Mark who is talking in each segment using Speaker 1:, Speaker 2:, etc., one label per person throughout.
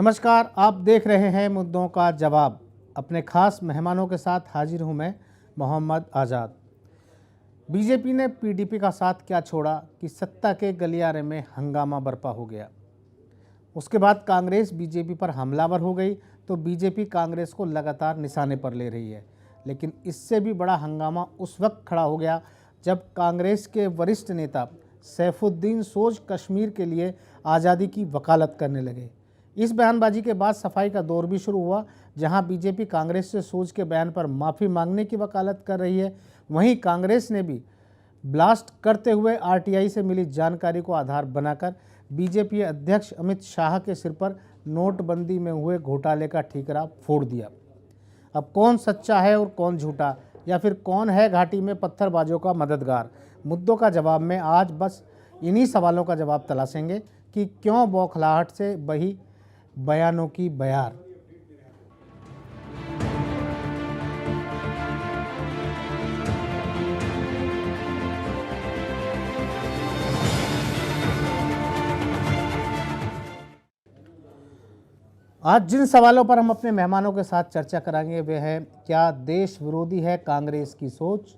Speaker 1: नमस्कार, आप देख रहे हैं मुद्दों का जवाब। अपने खास मेहमानों के साथ हाजिर हूं मैं, मोहम्मद आज़ाद। बीजेपी ने पीडीपी का साथ क्या छोड़ा कि सत्ता के गलियारे में हंगामा बरपा हो गया। उसके बाद कांग्रेस बीजेपी पर हमलावर हो गई तो बीजेपी कांग्रेस को लगातार निशाने पर ले रही है। लेकिन इससे भी बड़ा हंगामा उस वक्त खड़ा हो गया जब कांग्रेस के वरिष्ठ नेता सैफुद्दीन सोज कश्मीर के लिए आज़ादी की वकालत करने लगे। इस बयानबाजी के बाद सफाई का दौर भी शुरू हुआ। जहां बीजेपी कांग्रेस से सोज के बयान पर माफ़ी मांगने की वकालत कर रही है, वहीं कांग्रेस ने भी ब्लास्ट करते हुए आरटीआई से मिली जानकारी को आधार बनाकर बीजेपी अध्यक्ष अमित शाह के सिर पर नोटबंदी में हुए घोटाले का ठीकरा फोड़ दिया। अब कौन सच्चा है और कौन झूठा, या फिर कौन है घाटी में पत्थरबाजों का मददगार? मुद्दों का जवाब में आज बस इन्हीं सवालों का जवाब तलाशेंगे कि क्यों बौखलाहट से बही बयानों की बयार। आज जिन सवालों पर हम अपने मेहमानों के साथ चर्चा करेंगे वे हैं, क्या देश विरोधी है कांग्रेस की सोच?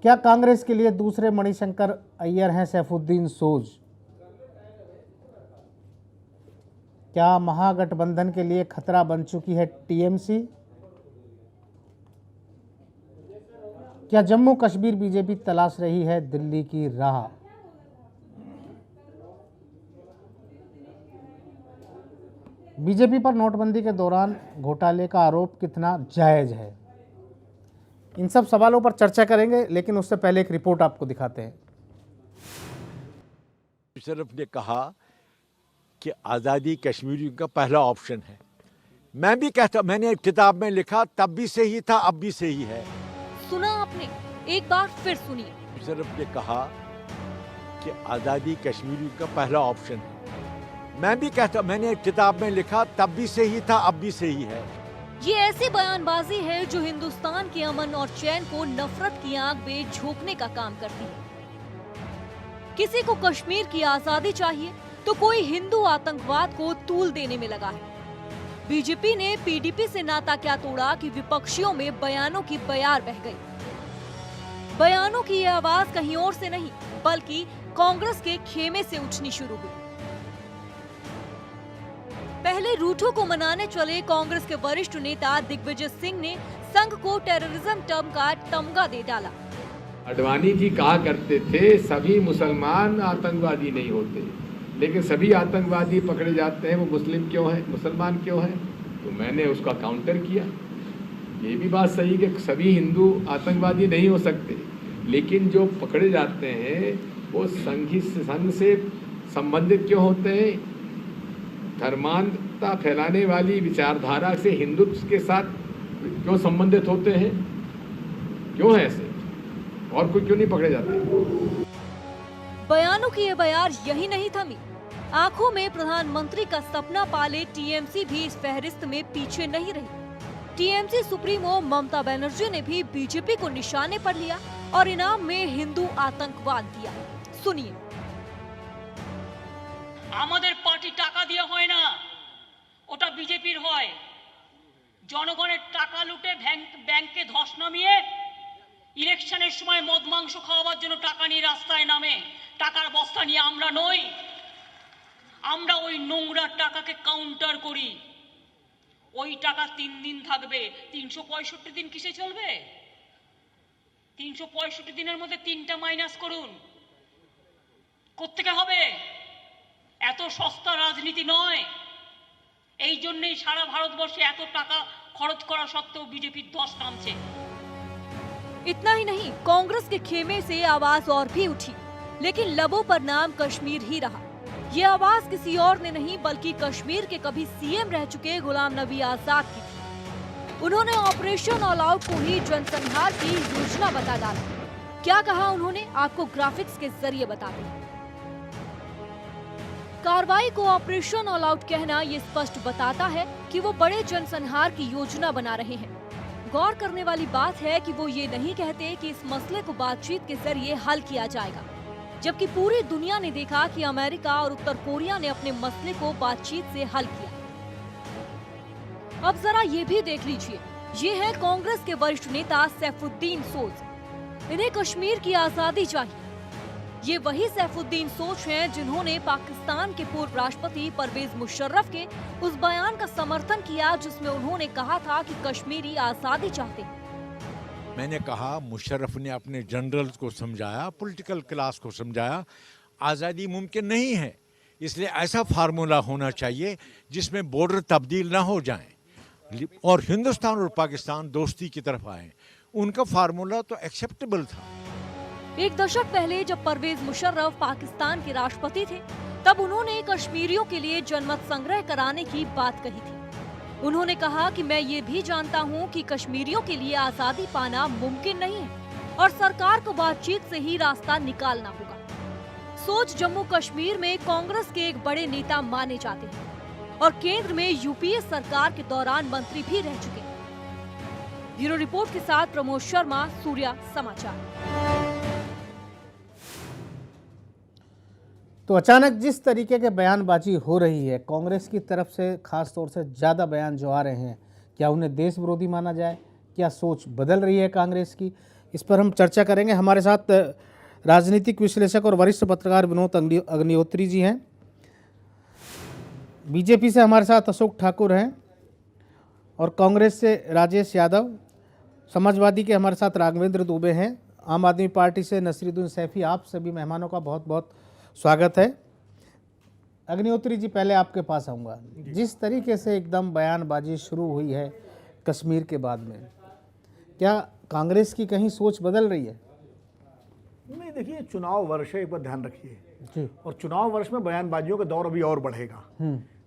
Speaker 1: क्या कांग्रेस के लिए दूसरे मणिशंकर अय्यर हैं सैफुद्दीन सोज? क्या महागठबंधन के लिए खतरा बन चुकी है टीएमसी? क्या जम्मू कश्मीर बीजेपी तलाश रही है दिल्ली की राह? बीजेपी पर नोटबंदी के दौरान घोटाले का आरोप कितना जायज है? इन सब सवालों पर चर्चा करेंगे, लेकिन उससे पहले एक रिपोर्ट आपको दिखाते हैं।
Speaker 2: मुशर्रफ ने कहा कि आज़ादी कश्मीरियों का पहला ऑप्शन है। मैं भी कहता, मैंने एक किताब में लिखा, तब भी सही था, अब भी सही है।
Speaker 3: सुना आपने? एक बार फिर सुनिए।
Speaker 2: मुशर्रफ ने कहा कि आज़ादी कश्मीरियों का पहला ऑप्शन है। मैं भी कहता, मैंने एक किताब में लिखा, तब भी सही था, अब भी सही है।
Speaker 3: ये ऐसी बयानबाजी है जो हिंदुस्तान के अमन और चैन को नफरत की आग में झोंकने का काम करती है। किसी को कश्मीर की आजादी चाहिए तो कोई हिंदू आतंकवाद को तूल देने में लगा है। बीजेपी ने पीडीपी से नाता क्या तोड़ा कि विपक्षियों में बयानों की बयार बह गई। बयानों की ये आवाज कहीं और से नहीं बल्कि कांग्रेस के खेमे से उठनी शुरू हुई। पहले रूठों को मनाने चले कांग्रेस के वरिष्ठ नेता दिग्विजय सिंह ने संघ को टेररिज्म टर्म का तमगा दे डाला।
Speaker 4: अडवाणी जी कहा करते थे सभी मुसलमान आतंकवादी नहीं होते, लेकिन सभी आतंकवादी पकड़े जाते हैं वो मुस्लिम क्यों है, मुसलमान क्यों है? तो मैंने उसका काउंटर किया। ये भी बात सही कि सभी हिंदू आतंकवादी नहीं हो सकते, लेकिन जो पकड़े जाते हैं वो संघ से संबंधित क्यों होते हैं? धर्मांधता फैलाने वाली विचारधारा से हिंदुत्व के साथ क्यों संबंधित होते हैं? क्यों है ऐसे? और कोई क्यों नहीं पकड़े जाते?
Speaker 3: बयानों की ये बयार यही नहीं थमी। आंखों में प्रधानमंत्री का सपना पाले टीएमसी भी इस फहरिस्त में पीछे नहीं रही। टीएमसी सुप्रीमो ममता बनर्जी ने भी बीजेपी को निशाने पर लिया और इनाम में हिंदू आतंकवाद दिया। सुनिए।
Speaker 5: আমাদের পার্টি টাকা দিয়ে হয় না, ওটা বিজেপির হয়। জনগণের টাকা লুটে ব্যাংকে ধস নামিয়ে ইলেকশনের সময় মদ মাংস খাওয়াবার জন্য টাকা নিয়ে রাস্তায় নামে। টাকার বস্তা নিয়ে আমরা নই, আমরা ওই নোংরা টাকাকে কাউন্টার করি। ওই টাকা 3 দিন থাকবে, 365 দিন কিসে চলবে? 365 দিনের মধ্যে 3টা মাইনাস করুন, কোত্থেকে হবে? এত সস্তা রাজনীতি নয়। এই জন্যই সারা ভারতবর্ষে এত টাকা খরচ করা সত্ত্বেও বিজেপির দশ নামছে।
Speaker 3: इतना ही नहीं, कांग्रेस के खेमे से आवाज और भी उठी, लेकिन लबों पर नाम कश्मीर ही रहा। ये आवाज किसी और ने नहीं बल्कि कश्मीर के कभी सीएम रह चुके गुलाम नबी आजाद की थी। उन्होंने ऑपरेशन ऑल आउट को ही जनसंहार की योजना बता डाला। क्या कहा उन्होंने, आपको ग्राफिक्स के जरिए बताते हैं। कार्रवाई को ऑपरेशन ऑल आउट कहना ये स्पष्ट बताता है कि वो बड़े जनसंहार की योजना बना रहे हैं। गौर करने वाली बात है कि वो ये नहीं कहते कि इस मसले को बातचीत के जरिए हल किया जाएगा, जबकि पूरी दुनिया ने देखा कि अमेरिका और उत्तर कोरिया ने अपने मसले को बातचीत से हल किया। अब जरा ये भी देख लीजिए, ये है कांग्रेस के वरिष्ठ नेता सैफुद्दीन सोज। इन्हें कश्मीर की आजादी चाहिए। ये वही सैफुद्दीन सोज हैं जिन्होंने पाकिस्तान के पूर्व राष्ट्रपति परवेज मुशर्रफ के उस बयान का समर्थन किया जिसमें उन्होंने कहा था कि कश्मीरी आजादी चाहते हैं।
Speaker 2: मैंने कहा मुशर्रफ ने अपने जनरल्स को समझाया, पॉलिटिकल क्लास को समझाया, आज़ादी मुमकिन नहीं है, इसलिए ऐसा फार्मूला होना चाहिए जिसमें बॉर्डर तब्दील ना हो जाएं और हिंदुस्तान और पाकिस्तान दोस्ती की तरफ आए। उनका फार्मूला तो एक्सेप्टेबल था।
Speaker 3: एक दशक पहले जब परवेज मुशर्रफ पाकिस्तान के राष्ट्रपति थे, तब उन्होंने कश्मीरियों के लिए जनमत संग्रह कराने की बात कही थी। उन्होंने कहा कि मैं ये भी जानता हूँ कि कश्मीरियों के लिए आजादी पाना मुमकिन नहीं है और सरकार को बातचीत से ही रास्ता निकालना होगा। सोच जम्मू कश्मीर में कांग्रेस के एक बड़े नेता माने जाते हैं और केंद्र में यूपीए सरकार के दौरान मंत्री भी रह चुके हैं। ब्यूरो रिपोर्ट के साथ प्रमोद शर्मा, सूर्या समाचार।
Speaker 1: तो अचानक जिस तरीके के बयानबाजी हो रही है कांग्रेस की तरफ से, खास तौर से ज़्यादा बयान जो आ रहे हैं, क्या उन्हें देश विरोधी माना जाए? क्या सोच बदल रही है कांग्रेस की? इस पर हम चर्चा करेंगे। हमारे साथ राजनीतिक विश्लेषक और वरिष्ठ पत्रकार विनोद अग्निहोत्री जी हैं। बीजेपी से हमारे साथ अशोक ठाकुर हैं और कांग्रेस से राजेश यादव, समाजवादी के हमारे साथ राघवेंद्र दुबे हैं, आम आदमी पार्टी से नसीरुद्दीन सैफी। आप सभी मेहमानों का बहुत बहुत स्वागत है। अग्निहोत्री जी, पहले आपके पास आऊँगा। जिस तरीके से एकदम बयानबाजी शुरू हुई है कश्मीर के बाद में, क्या कांग्रेस की कहीं सोच बदल रही है?
Speaker 6: नहीं, देखिए, चुनाव वर्ष है, एक बार ध्यान रखिए
Speaker 1: जी।
Speaker 6: और चुनाव वर्ष में बयानबाजियों का दौर अभी और बढ़ेगा।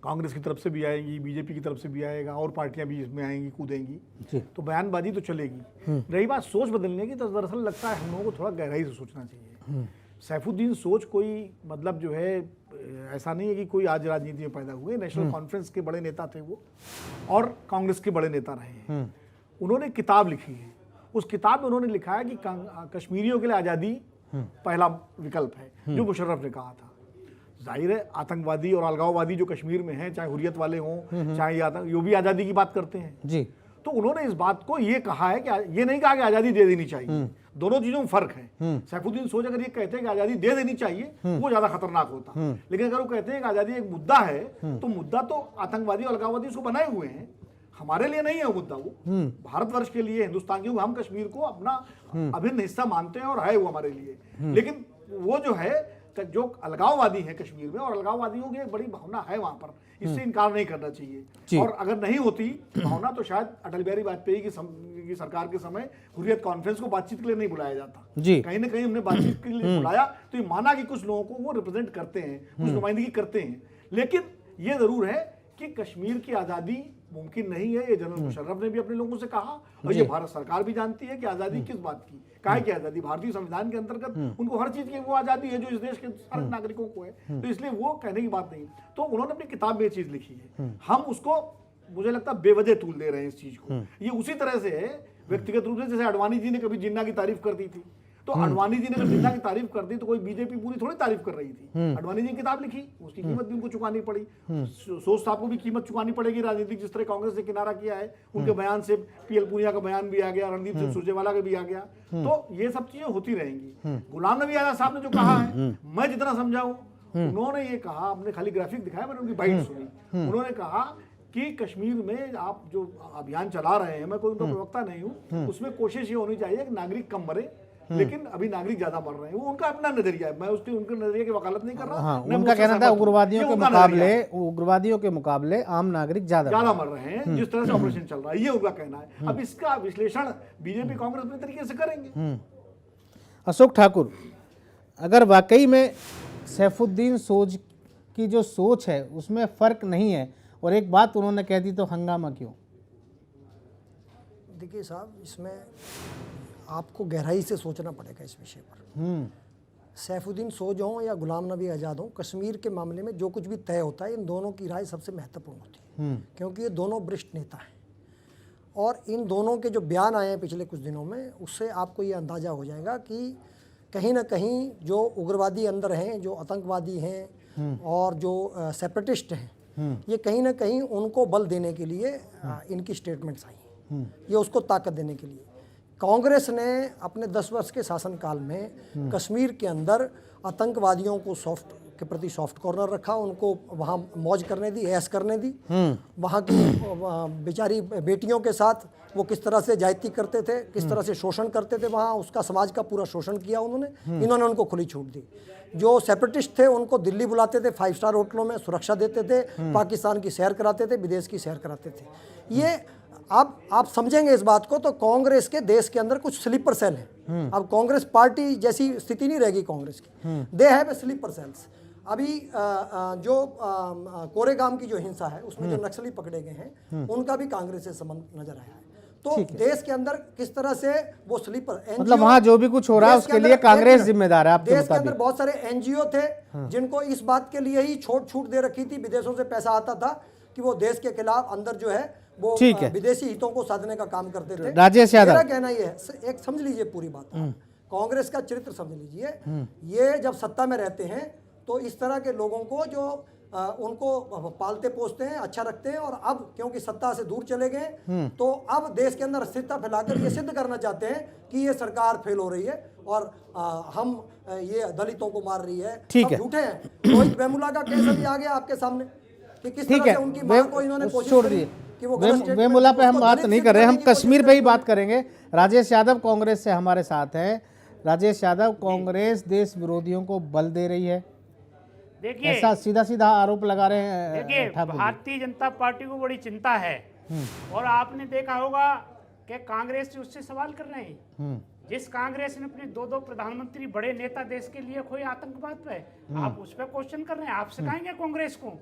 Speaker 6: कांग्रेस की तरफ से भी आएगी, बीजेपी की तरफ से भी आएगा और पार्टियां भी इसमें आएंगी, कूदेंगी, तो बयानबाजी तो चलेगी। रही बात सोच बदलने की, तो दरअसल लगता है हम लोगों को थोड़ा गहराई से सोचना चाहिए। सैफुद्दीन सोच कोई मतलब जो है ऐसा नहीं है कि कोई आज राजनीति में पैदा हुए। नेशनल कॉन्फ्रेंस के बड़े नेता थे वो और कांग्रेस के बड़े नेता रहे हैं। उन्होंने किताब लिखी है, उस किताब में उन्होंने लिखा है कि कश्मीरियों के लिए आज़ादी पहला विकल्प है, जो मुशर्रफ ने कहा था। जाहिर है आतंकवादी और अलगाववादी जो कश्मीर में हैं, चाहे हुर्रियत वाले हों चाहे ये भी आज़ादी की बात करते हैं
Speaker 1: जी।
Speaker 6: तो उन्होंने इस बात को ये कहा है कि ये नहीं कहा कि आज़ादी दे देनी चाहिए। दोनों चीज़ों में फर्क है। सैफुद्दीन सोच अगर ये कहते हैं कि आज़ादी दे देनी चाहिए, वो ज़्यादा खतरनाक होता। लेकिन अगर वो कहते हैं कि आज़ादी एक मुद्दा है, तो मुद्दा तो आतंकवादी और अलगाववादी उसको बनाए हुए हैं, हमारे लिए नहीं है वो मुद्दा। वो भारतवर्ष के लिए, हिंदुस्तान के, हम कश्मीर को अपना अभिन्न हिस्सा मानते हैं और है वो हमारे लिए। लेकिन वो जो है, जो अलगाववादी है कश्मीर में, और अलगाववादियों की एक बड़ी भावना है वहां पर, इससे इनकार नहीं करना चाहिए। और अगर नहीं होती भावना तो शायद अटल बिहारी वाजपेयी की सरकार के समय हुर्रियत कॉन्फ्रेंस को बातचीत के लिए नहीं बुलाया जाता। कहीं ना कहीं हमने बातचीत के लिए बुलाया, तो ये माना कि कुछ लोगों को वो रिप्रेजेंट करते हैं, कुछ नुमाइंदगी करते हैं। लेकिन ये जरूर है कि कश्मीर की आज़ादी मुमकिन नहीं है। ये जनरल मुशर्रफ ने भी अपने लोगों से कहा और ये भारत सरकार भी जानती है कि आज़ादी किस बात की, काहे की आज़ादी। भारतीय संविधान के अंतर्गत उनको हर चीज़ की वो आज़ादी है जो इस देश के सारे नागरिकों को है, तो इसलिए वो कहने की बात नहीं। तो उन्होंने अपनी किताब में ये चीज़ लिखी है, हम उसको मुझे लगता है बेवजह तूल दे रहे हैं इस चीज़ को। ये उसी तरह से है व्यक्तिगत रूप से, जैसे अडवाणी जी ने कभी जिन्ना की तारीफ कर दी थी, तो अडवाणी जी ने अगर जिन्ना की तारीफ कर दी तो कोई बीजेपी पूरी थोड़ी तारीफ कर रही थी। अडवाणी जी ने किताब लिखी, उसकी कीमत भी उनको चुकानी पड़ी। सोच साहब को भी कीमत चुकानी पड़ेगी राजनीतिक, जिस तरह कांग्रेस ने किनारा किया है। उनके बयान से पीएल पूनिया का बयान भी आ गया, रणदीप सिंह सुरजेवाला का भी आ गया। तो ये सब चीजें होती रहेंगी। गुलाम नबी आजाद साहब ने जो कहा है, मैं जितना समझाऊं, उन्होंने ये कहा, आपने खाली ग्राफिक दिखाया, मैंने उनकी बाइट सुनी। उन्होंने कहा कि कश्मीर में आप जो अभियान चला रहे हैं, मैं कोई उनका प्रवक्ता नहीं हूँ, उसमें कोशिश ये होनी चाहिए कि नागरिक कम मरे, लेकिन अभी नागरिक ज्यादा मर रहे हैं। वो उनका अपना नजरिया है, मैं उसके उनके नजरिए की वकालत नहीं कर रहा।
Speaker 1: हाँ, उनका कहना था उग्रवादियों के मुकाबले आम नागरिक ज्यादा
Speaker 6: मर रहे हैं, जिस तरह से ऑपरेशन चल रहा है, ये उनका कहना है। अब इसका विश्लेषण बीजेपी कांग्रेस अपने तरीके से करेंगे।
Speaker 1: अशोक ठाकुर, अगर वाकई में सैफुद्दीन सोज की जो सोच है उसमें फर्क नहीं है और एक बात उन्होंने कह दी, तो हंगामा क्यों?
Speaker 7: देखिए साहब, इसमें आपको गहराई से सोचना पड़ेगा इस विषय पर। सैफुद्दीन सोज हों या गुलाम नबी आज़ाद हों, कश्मीर के मामले में जो कुछ भी तय होता है, इन दोनों की राय सबसे महत्वपूर्ण होती है, क्योंकि ये दोनों वरिष्ठ नेता हैं। और इन दोनों के जो बयान आए हैं पिछले कुछ दिनों में, उससे आपको ये अंदाज़ा हो जाएगा कि कहीं ना कहीं जो उग्रवादी अंदर हैं, जो आतंकवादी हैं और जो सेपरेटिस्ट हैं, ये कहीं ना कहीं उनको बल देने के लिए इनकी स्टेटमेंट्स आई हैं, ये उसको ताकत देने के लिए। कांग्रेस ने अपने 10 वर्ष के शासनकाल में कश्मीर के अंदर आतंकवादियों को के प्रति सॉफ्ट कॉर्नर रखा, उनको वहाँ मौज करने दी, ऐश करने दी। वहाँ की बेचारी बेटियों के साथ वो किस तरह से जायती करते थे, किस तरह से शोषण करते थे, वहाँ उसका समाज का पूरा शोषण किया उन्होंने। इन्होंने उनको खुली छूट दी। जो सेपरेटिस्ट थे उनको दिल्ली बुलाते थे, 5 स्टार होटलों में सुरक्षा देते थे, पाकिस्तान की सैर कराते थे, विदेश की सैर कराते थे। ये आप समझेंगे इस बात को, तो कांग्रेस के देश के अंदर कुछ स्लीपर सेल हैं। अब कांग्रेस पार्टी जैसी स्थिति नहीं रहेगी कांग्रेस की, दे हैव स्लीपर सेल्स। अभी जो कोरेगाम की जो हिंसा है उसमें जो नक्सली पकड़े गए हैं उनका भी कांग्रेस से संबंध नजर आया है। तो देश के अंदर किस तरह से वो स्लीपर,
Speaker 1: मतलब वहाँ जो भी कुछ हो रहा है उसके लिए कांग्रेस जिम्मेदार है आपके
Speaker 7: देश के अंदर
Speaker 1: मुताबिक?
Speaker 7: बहुत सारे एनजीओ थे जिनको इस बात के लिए ही छूट दे रखी थी, विदेशों से पैसा आता था कि वो देश के खिलाफ अंदर जो है वो विदेशी हितों को साधने का काम करते थे।
Speaker 1: राजेश यादव,
Speaker 7: मेरा कहना ये है, एक समझ लीजिए पूरी बात, कांग्रेस का चरित्र समझ लीजिए। ये जब सत्ता में रहते हैं तो इस तरह के लोगों को जो उनको पालते पोसते हैं, अच्छा रखते हैं, और अब क्योंकि सत्ता से दूर चले गए तो अब देश के अंदर अस्थिरता फैलाकर ये सिद्ध करना चाहते हैं कि ये सरकार फेल हो रही है और हम ये दलितों को मार रही है।
Speaker 1: ठीक है,
Speaker 7: झूठे हैं। रोहित वेमुला का केस अभी आ गया आपके सामने कि किस तरह से उनकी मां को इन्होंने कोशिश
Speaker 1: छोड़
Speaker 7: करी
Speaker 1: दिए।
Speaker 7: कि वो गलत स्टेटमेंट,
Speaker 1: वेमुला पे हम
Speaker 7: उसको
Speaker 1: बात
Speaker 7: दलित
Speaker 1: नहीं
Speaker 7: सिद्ध
Speaker 1: कर रहे, हम
Speaker 7: करने की
Speaker 1: कश्मीर
Speaker 7: कोशिश
Speaker 1: पे ही
Speaker 7: कर
Speaker 1: बात करेंगे। राजेश यादव कांग्रेस से हमारे साथ हैं। राजेश यादव, कांग्रेस देश विरोधियों को बल दे रही है,
Speaker 8: देखिए
Speaker 1: ऐसा सीधा सीधा आरोप लगा रहे हैं
Speaker 8: देखिए
Speaker 1: ठाकुर जी।
Speaker 8: भारतीय जनता पार्टी को बड़ी चिंता है और आपने देखा होगा कि कांग्रेस से उससे सवाल कर रहे हैं। जिस कांग्रेस ने अपने 2 प्रधानमंत्री बड़े नेता देश के लिए कोई आतंकवाद पे, आप उस पर क्वेश्चन कर रहे हैं, आप सिखाएंगे कांग्रेस को?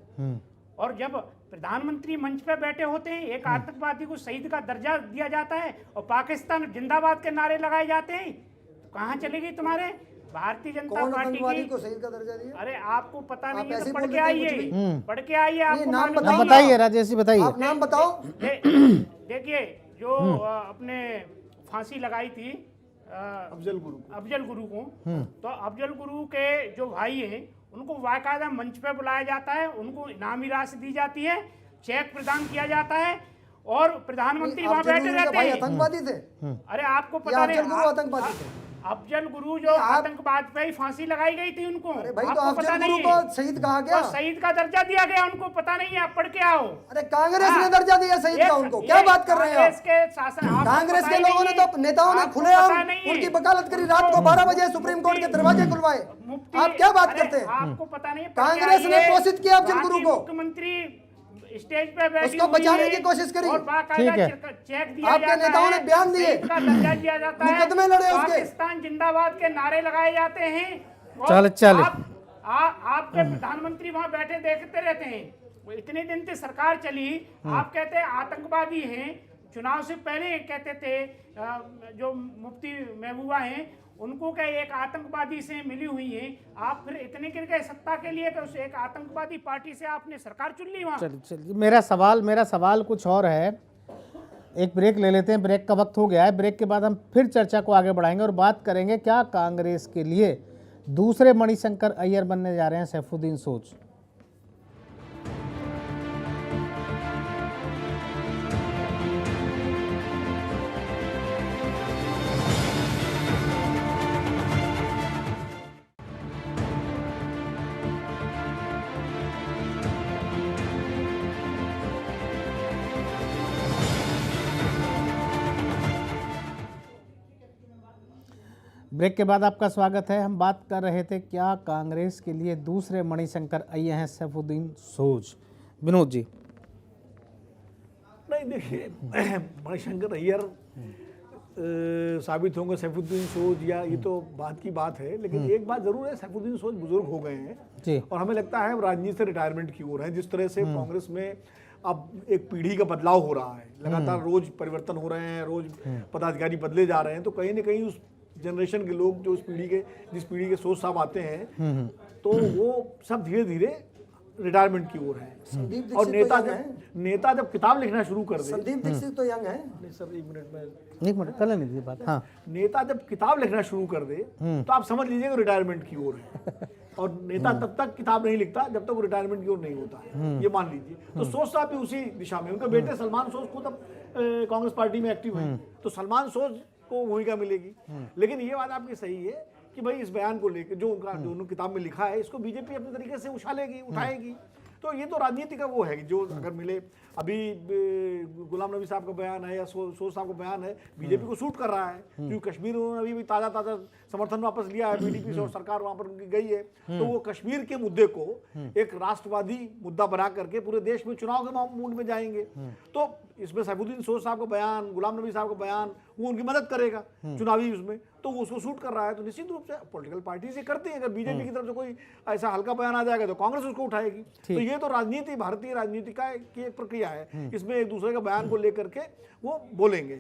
Speaker 8: और जब प्रधानमंत्री मंच पे बैठे होते हैं, एक आतंकवादी को शहीद का दर्जा दिया जाता है और पाकिस्तान जिंदाबाद के नारे लगाए जाते हैं, तो कहाँ चलेगी तुम्हारे भारतीय जनता पार्टी की?
Speaker 7: को शहीद का दर्जा दिया?
Speaker 8: अरे आपको पता नहीं है
Speaker 7: ऐसे
Speaker 8: तो
Speaker 7: बोल
Speaker 8: पढ़ के
Speaker 7: देते हैं
Speaker 8: आइए, पढ़ के आइए, आपको
Speaker 7: नाम
Speaker 8: मालूम
Speaker 7: बताइए।
Speaker 8: होगा।
Speaker 1: बताइए राजेश जी, बताइए।
Speaker 7: आप नाम बताओ।
Speaker 8: देखिए जो अपने फांसी लगाई थी
Speaker 6: अफजल
Speaker 8: गुरु को, तो अफजल गुरु के जो भाई हैं उनको बाकायदा मंच पे बुलाया जाता है, उनको इनामी राशि दी जाती है, चेक प्रदान किया जाता है और प्रधानमंत्री वहां बैठे रहते हैं।
Speaker 7: आतंकवादी थे?
Speaker 8: अरे आपको पता नहीं,
Speaker 7: अफजल गुरु आतंकवादी थे?
Speaker 8: अफजल गुरु जो आतंकवाद पे ही फांसी लगाई गई थी उनको,
Speaker 7: अरे भाई, तो
Speaker 8: आपको पता
Speaker 7: अफजल
Speaker 8: नहीं
Speaker 7: गुरु
Speaker 8: है?
Speaker 7: को शहीद कहा गया?
Speaker 8: तो शहीद का दर्जा दिया गया उनको, पता नहीं है, आप पढ़ के आओ।
Speaker 7: अरे कांग्रेस ने दर्जा दिया शहीद का उनको, क्या बात कर रहे हैं
Speaker 8: कांग्रेस
Speaker 7: आप?
Speaker 8: के शासन, आपको
Speaker 7: कांग्रेस
Speaker 8: पता
Speaker 7: के
Speaker 8: ही
Speaker 7: लोगों ने
Speaker 8: नहीं है।
Speaker 7: तो नेताओं ने
Speaker 8: आपको
Speaker 7: खुलेआम
Speaker 8: पता नहीं है।
Speaker 7: उनकी वकालत करी, रात को 12 बजे सुप्रीम कोर्ट के दरवाजे खुलवाए। आप क्या बात
Speaker 8: अरे,
Speaker 7: करते हैं?
Speaker 8: आपको पता नहीं है,
Speaker 7: कांग्रेस ने पोषित किया अफजल गुरु को,
Speaker 8: मुख्यमंत्री स्टेज पे बैठी
Speaker 7: उसको
Speaker 8: हुई
Speaker 7: बचाने
Speaker 8: है
Speaker 7: की कोशिश करी।
Speaker 8: और बाकायदा
Speaker 1: ठीक है।
Speaker 8: चेक दिया
Speaker 7: आपके
Speaker 8: जाता
Speaker 7: नेताओं
Speaker 8: है,
Speaker 7: ने बयान दिए,
Speaker 8: शहीद का दर्जा दिया जाता है,
Speaker 7: मुकदमे लड़े उसके।
Speaker 8: पाकिस्तान जिंदाबाद के नारे लगाए जाते हैं और
Speaker 1: चल।
Speaker 8: आपके प्रधानमंत्री वहां बैठे देखते रहते हैं। वो इतने दिन से सरकार चली, आप कहते हैं आतंकवादी हैं, चुनाव से पहले कहते थे जो मुफ्ती महबूबा हैं उनको क्या एक आतंकवादी से मिली हुई है, आप फिर इतने गिर गए सत्ता के लिए कि उस एक आतंकवादी पार्टी से आपने सरकार चुन ली वहां।
Speaker 1: चलिए, मेरा सवाल कुछ और है। एक ब्रेक ले लेते हैं, ब्रेक का वक्त हो गया है। ब्रेक के बाद हम फिर चर्चा को आगे बढ़ाएंगे और बात करेंगे क्या कांग्रेस के लिए दूसरे मणिशंकर अय्यर बनने जा रहे हैं सैफुद्दीन सोज। ब्रेक के बाद आपका स्वागत है। हम बात कर रहे थे क्या कांग्रेस के लिए दूसरे मणिशंकर अय्यर हैं सैफुद्दीन सोज। विनोद जी,
Speaker 6: नहीं देखिए, मणिशंकर अय्यर साबित होंगे सैफुद्दीन सोज या ये तो बात की बात है, लेकिन एक बात जरूर है, सैफुद्दीन सोज बुजुर्ग हो गए हैं
Speaker 1: जी,
Speaker 6: और हमें लगता है राजनीति से रिटायरमेंट की ओर है। जिस तरह से कांग्रेस में अब एक पीढ़ी का बदलाव हो रहा है, लगातार रोज परिवर्तन हो रहे हैं, रोज पदाधिकारी बदले जा रहे हैं, तो कहीं ना कहीं उस जनरेशन के लोग जो जिस पीढ़ी के सोच साहब आते हैं तो वो सब धीरे धीरे रिटायरमेंट की ओर है।
Speaker 7: संदीप
Speaker 6: और
Speaker 7: दीक्षित तो यंग है।
Speaker 6: नेता जब किताब लिखना शुरू कर दे,
Speaker 7: संदीप दीक्षित तो यंग है।
Speaker 6: नहीं सर, एक मिनट में,
Speaker 1: एक मिनट कर लेने दीजिए बात। हाँ,
Speaker 6: नेता जब किताब लिखना शुरू कर दे तो आप समझ लीजिए कि रिटायरमेंट की ओर है। और नेता तब तक किताब नहीं लिखता जब तक वो रिटायरमेंट की ओर नहीं होता है, ये मान लीजिए। तो सोच साहब भी उसी दिशा में, उनके बेटे सलमान सोच खुद अब कांग्रेस पार्टी में एक्टिव है, तो सलमान सोच को भूमिका मिलेगी। लेकिन ये बात आपकी सही है कि भाई इस बयान को लेकर जो उन्होंने किताब में लिखा है, इसको बीजेपी अपने तरीके से उठाएगी। तो ये तो राजनीति का वो है कि जो अगर मिले, अभी गुलाम नबी साहब का बयान है या सोच साहब का बयान है, बीजेपी को सूट कर रहा है, क्योंकि कश्मीर उन्होंने अभी ताज़ा समर्थन वापस लिया है पीडीपी से और सरकार वहां पर उनकी गई है। तो वो कश्मीर के मुद्दे को एक राष्ट्रवादी मुद्दा बना करके पूरे देश में चुनाव के मूड में जाएंगे। तो इसमें सैफुद्दीन सोज साहब का बयान, गुलाम नबी साहब का बयान, वो उनकी मदद करेगा चुनावी उसमें, तो वो उसको सूट कर रहा है। तो निश्चित रूप से पॉलिटिकल पार्टी से करती है, अगर बीजेपी की तरफ से कोई ऐसा हल्का बयान आ जाएगा तो कांग्रेस उसको उठाएगी। तो ये तो राजनीति, भारतीय राजनीति का की एक प्रक्रिया है, इसमें एक दूसरे के बयान को लेकर के वो बोलेंगे।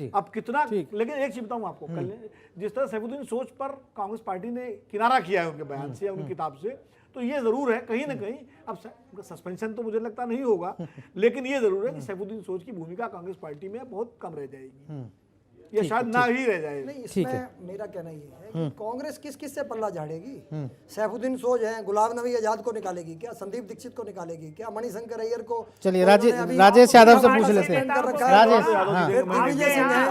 Speaker 6: अब कितना, लेकिन एक चीज बताऊं आपको, कल जिस तरह सैफुद्दीन सोच पर कांग्रेस पार्टी ने किनारा किया है उनके बयान से या उनकी किताब से, तो ये जरूर है कहीं ना कहीं, अब सस्पेंशन तो मुझे लगता नहीं होगा, लेकिन ये जरूर है कि सैफुद्दीन सोच की भूमिका कांग्रेस पार्टी में बहुत कम रह जाएगी, या शायद ना ही रह जाए।
Speaker 7: नहीं, इसमें मेरा कहना ये है कि कांग्रेस किस किस से पल्ला झाड़ेगी? सैफुद्दीन सोज है, गुलाम नबी आजाद को निकालेगी क्या? संदीप दीक्षित को निकालेगी क्या? मणिशंकर अय्यर को?
Speaker 1: चलिए राजेश यादव से पूछ लेते हैं। राजेश,
Speaker 7: दिग्विजय सिंह है,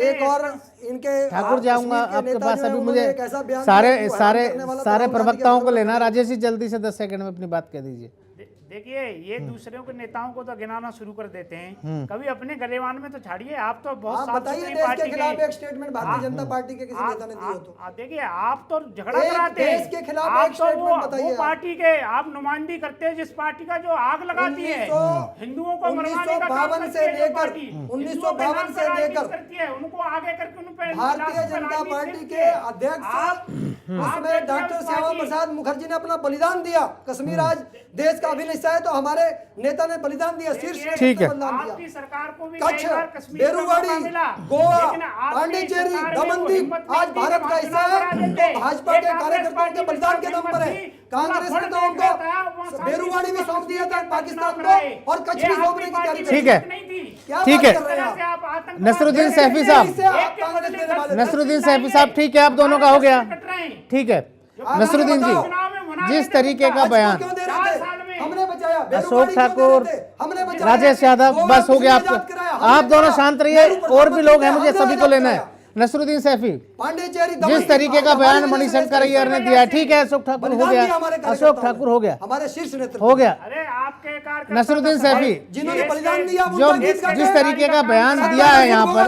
Speaker 7: एक और इनके
Speaker 1: ठाकुर जाऊंगा आपके पास। अभी मुझे सारे प्रवक्ताओं को लेना। राजेश जी जल्दी से 10 सेकंड में अपनी बात कह दीजिए।
Speaker 8: देखिए, ये दूसरों के नेताओं को तो गिनाना शुरू कर देते हैं, कभी अपने गलेवान में तो झाड़िए। आप तो बहुत
Speaker 7: बताइए देश के खिलाफ एक स्टेटमेंट भारतीय जनता पार्टी के किसी नेता ने दिया तो?
Speaker 8: देखिए, आप तो झगड़ा कराते हैं,
Speaker 7: देश के खिलाफ एक स्टेटमेंट बताइए।
Speaker 8: वो पार्टी के आप नुमाइंदगी करते हैं जिस पार्टी का जो आग लगाती है, हिंदुओं को मरवाने का काम करती है,
Speaker 7: 1952 से लेकर
Speaker 8: करती है, उनको आगे करके उन पे
Speaker 7: भारतीय जनता पार्टी के अध्यक्ष, उसमें डॉक्टर श्यामा प्रसाद मुखर्जी ने अपना बलिदान दिया। कश्मीर आज देश का अभिन्न हिस्सा है, तो हमारे नेता ने बलिदान दिया, शीर्ष
Speaker 1: ठीक है।
Speaker 8: आपकी सरकार को भी
Speaker 7: कच्छ, बेरुवाड़ी, गोवा, पांडिचेरी, दमनदीप आज भारत का हिस्सा है, तो भाजपा के कार्यकर्ताओं के बलिदान के दम पर है। कांग्रेस ने तो उनको बेरुवाड़ी भी सौंप दिया था पाकिस्तान को, और कच्छ भी सौंपने की तैयारी।
Speaker 1: ठीक है, ठीक है। नसरुद्दीन सैफी साहब, नसरुद्दीन सैफी साहब, ठीक है, आप दोनों का हो गया, ठीक है। नसरुद्दीन जी, जिस तरीके का बयान
Speaker 7: हमने बचाया,
Speaker 1: अशोक ठाकुर, राजेश यादव, बस हो गया। आप दोनों शांत रहिए, और भी लोग हैं, मुझे सभी को लेना है। नसरुद्दीन सैफी, जिस तरीके का बयान मणिशंकर अय्यर ने दिया, ठीक है। अशोक ठाकुर हो गया, अशोक ठाकुर हो गया,
Speaker 7: हमारे शीर्ष नेतृत्व
Speaker 1: हो गया।
Speaker 8: अरे आपके
Speaker 1: नसरुद्दीन सैफी,
Speaker 7: जिन्होंने बलिदान दिया,
Speaker 1: जो जिस तरीके का बयान दिया है यहाँ पर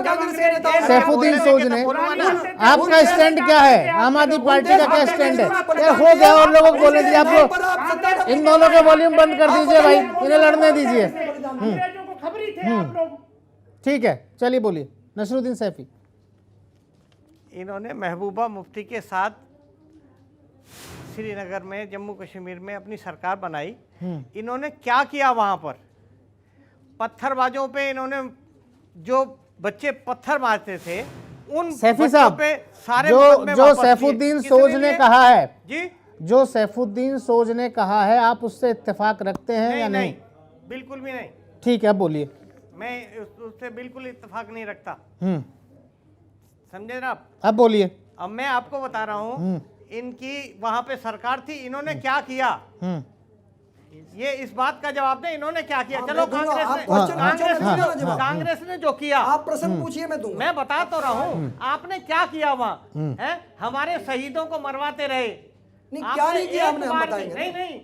Speaker 1: सैफुद्दीन सोज ने, आपका स्टैंड क्या है? आम आदमी पार्टी का क्या स्टैंड है? हो गया, और लोगों को बोलने दीजिए। आप इन दोनों के वॉल्यूम बंद कर दीजिए भाई, इन्हें लड़ने दीजिए। ठीक है, चलिए बोलिए नसरुद्दीन सैफी।
Speaker 9: इन्होंने महबूबा मुफ्ती के साथ श्रीनगर में, जम्मू कश्मीर में अपनी सरकार बनाई। इन्होंने क्या किया वहां पर? पत्थरबाजों पे इन्होंने, जो बच्चे पत्थर मारते थे उन
Speaker 1: सैफी साहब
Speaker 9: पे सारे
Speaker 1: जो सैफुद्दीन सोज ने कहा है
Speaker 9: जी,
Speaker 1: जो सैफुद्दीन सोज ने कहा है, आप उससे इत्तेफाक रखते हैं या नहीं?
Speaker 9: बिल्कुल भी नहीं।
Speaker 1: ठीक है, अब बोलिए।
Speaker 9: मैं उससे बिल्कुल इत्तेफाक नहीं रखता, समझे ना आप?
Speaker 1: अब बोलिए।
Speaker 9: अब मैं आपको बता रहा हूँ, इनकी वहां पे सरकार थी, इन्होंने क्या किया, ये इस बात का जवाब दें, इन्होंने क्या किया। चलो कांग्रेस ने जो किया,
Speaker 7: आप प्रश्न पूछिए, मैं दूंगा।
Speaker 9: मैं बता तो रहा हूँ, आपने क्या किया वहाँ है? हमारे शहीदों को मरवाते रहे।
Speaker 7: नहीं, क्या नहीं किया हमने, हम बताएंगे।
Speaker 9: नहीं,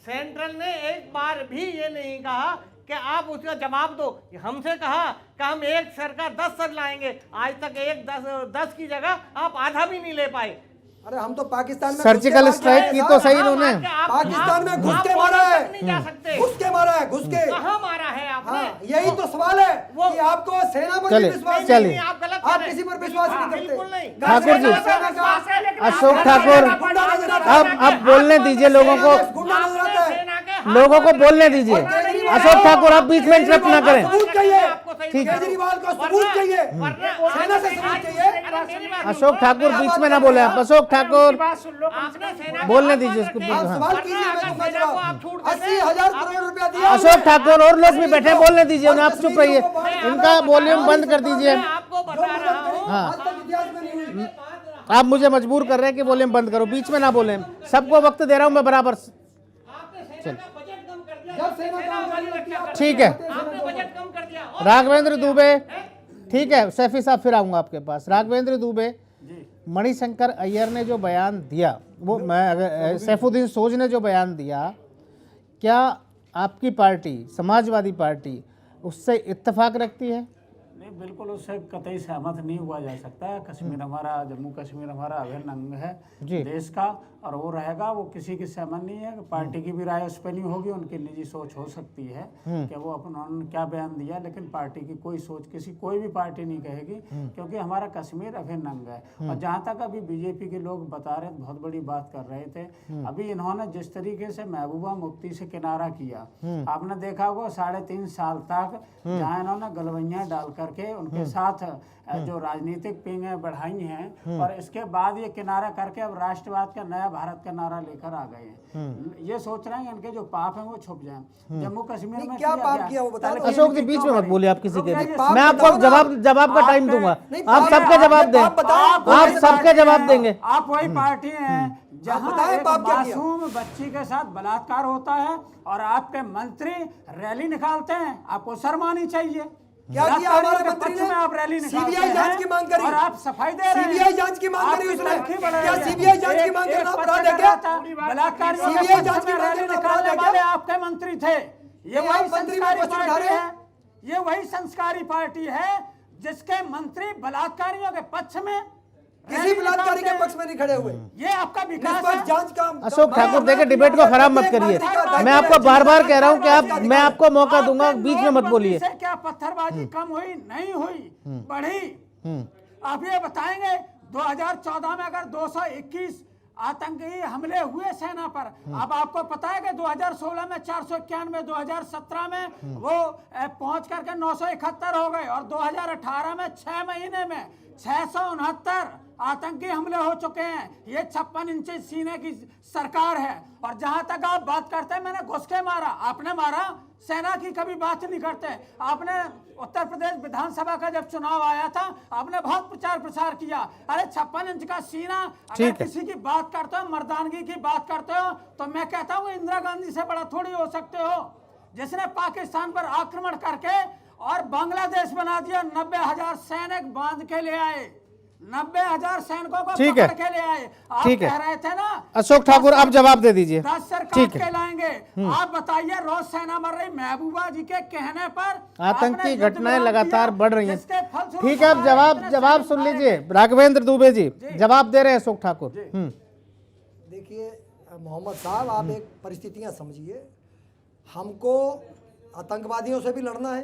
Speaker 9: सेंट्रल ने एक बार भी ये नहीं कहा कि आप उसका जवाब दो। हमसे कहा कि हम एक सर का 10 सर लाएंगे, आज तक एक 10 की जगह आप आधा भी नहीं ले पाए।
Speaker 7: अरे हम तो पाकिस्तान में
Speaker 1: सर्जिकल स्ट्राइक की तो सही उन्होंने,
Speaker 7: पाकिस्तान में घुस के मारा है, घुस के मारा है, घुस के
Speaker 9: कहाँ मारा है आपने?
Speaker 7: यही तो सवाल है कि आपको सेना पर विश्वास नहीं, आप किसी पर विश्वास नहीं करते।
Speaker 1: ठाकुर जी, अशोक ठाकुर, अब बोलने दीजिए लोगों को बोलने दीजिए। अशोक ठाकुर, आप बीच में इंटरप्ट ना करें।
Speaker 9: वही
Speaker 1: ठीक है।
Speaker 9: बता रहा हूँ।
Speaker 7: केजरीवाल को
Speaker 9: वरना-
Speaker 7: सबूत चाहिए,
Speaker 9: वरना
Speaker 7: सेना से
Speaker 9: आपने
Speaker 7: सबूत
Speaker 9: आज-
Speaker 7: चाहिए।
Speaker 9: अरे मेरी बात
Speaker 1: अशोक
Speaker 9: सुनो।
Speaker 1: ठाकुर बीच में ना बोले आप। अशोक ठाकुर
Speaker 8: बात सुन लो, कम से
Speaker 9: आपने
Speaker 8: कम।
Speaker 9: सेना के
Speaker 1: बोलने
Speaker 9: हाथ
Speaker 1: दीजिए
Speaker 9: बांध
Speaker 1: उसको,
Speaker 9: रखे हैं।
Speaker 1: हाँ।
Speaker 7: सवाल
Speaker 9: वरना
Speaker 7: कीजिए, मैं
Speaker 9: अगर
Speaker 7: दूंगा
Speaker 9: सेना को आप
Speaker 7: जवाब।
Speaker 9: छूट देते
Speaker 7: 80,000
Speaker 9: आप-
Speaker 7: करोड़ रुपया दिया
Speaker 1: अशोक ठाकुर और लोग भी बैठे हैं, बोलने दीजिए उन्हें। आप चुप रहिए, इनका वॉल्यूम बंद कर दीजिए।
Speaker 9: मैं आपको बता रहा हूँ
Speaker 1: हाँ।
Speaker 7: आज तक इतिहास में नहीं हुई।
Speaker 1: आप मुझे मजबूर कर रहे हैं कि वॉल्यूम बंद करो, बीच में ना बोलें। सबको वक्त दे रहा हूं मैं बराबर।
Speaker 9: आपने सेना का बजट कम कर दिया।
Speaker 7: जब सेना
Speaker 9: सेना
Speaker 7: काम
Speaker 9: वाली
Speaker 7: करने
Speaker 9: रक्षा कर-
Speaker 1: ठीक है,
Speaker 9: आपने बजट कम कर दिया। और
Speaker 1: राघवेंद्र दुबे। ठीक है सैफी साहब, फिर आऊंगा आपके पास। राघवेंद्र दुबे, मणिशंकर अय्यर ने जो बयान दिया, वो मैं अगर सैफुद्दीन सोज ने जो बयान दिया, क्या आपकी पार्टी समाजवादी पार्टी उससे इत्तेफाक रखती है?
Speaker 10: नहीं, बिल्कुल उससे कतई सहमत नहीं हुआ जा सकता है। कश्मीर हमारा, जम्मू कश्मीर हमारा अभिन्न अंग है
Speaker 1: जी।
Speaker 10: देश का, और वो रहेगा। वो किसी की सहमत नहीं है। पार्टी की भी राय उस पर नहीं होगी, उनकी निजी सोच हो सकती है कि वो उन्होंने क्या बयान दिया, लेकिन पार्टी की कोई सोच कोई भी पार्टी नहीं कहेगी, क्योंकि हमारा कश्मीर अभिन्न अंग है। और जहाँ तक अभी बीजेपी के लोग बता रहे, बहुत बड़ी बात कर रहे थे, अभी इन्होंने जिस तरीके से महबूबा मुफ्ती से किनारा किया, आपने देखा होगा 3.5 साल तक जहाँ इन्होंने गलवैया डाल करके उनके साथ जो राजनीतिक पिंगें बढ़ाई हैं, और इसके बाद ये किनारा करके अब राष्ट्रवाद का नया भारत का नारा लेकर आ गए हैं। ये सोच रहे हैं इनके जो पाप हैं वो छुप जाएं। जम्मू कश्मीर में
Speaker 7: क्या पाप किया वो बता दो।
Speaker 1: अशोक जी बीच में मत बोलिए आप किसी के भी।
Speaker 7: पाप
Speaker 1: मैं आपको
Speaker 7: बताओ ना।
Speaker 1: जवाब का टाइम दूंगा,
Speaker 7: नहीं,
Speaker 1: आप
Speaker 7: पाप-
Speaker 1: सबके जवाब दें।
Speaker 7: पाप बताओ।
Speaker 1: आप सबके जवाब देंगे।
Speaker 10: आप वही पार्टी हैं जहां
Speaker 7: बताएं
Speaker 10: एक
Speaker 7: पाप क्या किया?
Speaker 10: मासूम बच्ची के साथ बलात्कार होता है और आपके मंत्री रैली निकालते हैं। आपको शर्म आनी चाहिए।
Speaker 7: क्या किया
Speaker 10: बलात्कारियों
Speaker 7: हमारे
Speaker 10: के
Speaker 7: मंत्री
Speaker 10: पक्ष
Speaker 7: ने?
Speaker 10: में आप रैली निकालते
Speaker 7: सीबीआई जांच
Speaker 10: हैं
Speaker 7: की मांग करी
Speaker 10: और आप सफाई दे रहे हैं।
Speaker 7: सीबीआई जांच की मांग करी
Speaker 10: आपकी
Speaker 7: उसने।
Speaker 10: तनख्वाह बढ़ाई
Speaker 7: क्या
Speaker 10: है।
Speaker 7: सीबीआई जांच की मांग
Speaker 10: एक
Speaker 7: करना
Speaker 10: पत्र
Speaker 7: अपराध है
Speaker 10: कर
Speaker 7: क्या?
Speaker 10: रहा था, बलात्कारियों के
Speaker 7: सीबीआई
Speaker 10: पक्ष
Speaker 7: जांच की
Speaker 10: में
Speaker 7: मांग
Speaker 10: रैली
Speaker 7: करना
Speaker 10: निकालने
Speaker 7: अपराध है
Speaker 10: वाले
Speaker 7: क्या?
Speaker 10: आपके मंत्री थे। ये
Speaker 7: नहीं,
Speaker 10: वही
Speaker 7: आप मंत्री में
Speaker 10: संस्कारी
Speaker 7: क्वेश्चन उठा
Speaker 10: पार्टी
Speaker 7: रहे
Speaker 10: है।
Speaker 7: हैं।
Speaker 10: ये वही संस्कारी पार्टी है जिसके मंत्री बलात्कारियों के पक्ष में
Speaker 7: किसी
Speaker 10: रैली
Speaker 7: बलात्कारी
Speaker 10: निकालते
Speaker 7: के
Speaker 10: हैं।
Speaker 7: पक्ष में नहीं खड़े हुए।
Speaker 10: ये आपका विकास है।
Speaker 7: निष्पक्ष जांच का
Speaker 1: अशोक ठाकुर देखिए, डिबेट को खराब मत करिए। मैं आपको बार बार कह रहा हूं कि आप, मैं आपको मौका दूंगा,
Speaker 10: आपके
Speaker 1: बीच में मत बोलिए।
Speaker 10: नोटबंदी से क्या पत्थरबाजी कम हुई? नहीं हुई, बढ़ी। आप ये बताएंगे 2014 में अगर 221 आतंकी हमले हुए सेना पर, अब आपको पता है कि 2016 में 491, 2017 में वो पहुंच करके 971 हो गए, और 2018 में 6 महीने में 669 आतंकी हमले हो चुके हैं। ये 56 इंच सीने की सरकार है। और जहां तक आप बात करते हैं मैंने घुस के मारा, आपने मारा, सेना की कभी बात नहीं करते। आपने उत्तर प्रदेश विधानसभा का जब चुनाव आया था, आपने बहुत प्रचार प्रसार किया। अरे 56 इंच का सीना, अगर
Speaker 1: ठीक है।
Speaker 10: किसी की बात करते हो, मर्दानगी की बात करते हो, तो मैं कहता हूँ इंदिरा गांधी से बड़ा थोड़ी हो सकते हो, जिसने पाकिस्तान पर आक्रमण करके और बांग्लादेश बना दिया। 90,000 सैनिक बांध के ले आए, 90,000 सैनिकों को
Speaker 1: ठीक है।
Speaker 10: पकड़ के ले आए। आप
Speaker 1: ठीक है।
Speaker 10: कह रहे थे ना
Speaker 1: अशोक ठाकुर आप जवाब दे दीजिए।
Speaker 10: 10 सरकार
Speaker 1: ठीक
Speaker 10: के
Speaker 1: है।
Speaker 10: लाएंगे। आप बताइए, रोज सेना मर रही, महबूबा जी के कहने पर
Speaker 1: आतंकी
Speaker 10: आपने युद्ध
Speaker 1: घटनाएं
Speaker 10: विराम
Speaker 1: लगातार
Speaker 10: दिया,
Speaker 1: बढ़ रही हैं।
Speaker 10: जिसके फलस्वरूप
Speaker 1: ठीक है, आप
Speaker 10: हमारे
Speaker 1: जवाब
Speaker 10: इतने
Speaker 1: सुन
Speaker 10: सैनिक
Speaker 1: लीजिए।
Speaker 10: मारे
Speaker 1: राघवेंद्र दुबे जी जवाब दे रहे हैं अशोक ठाकुर।
Speaker 7: देखिए मोहम्मद साहब, आप एक परिस्थितियां समझिए। हमको आतंकवादियों से भी लड़ना है,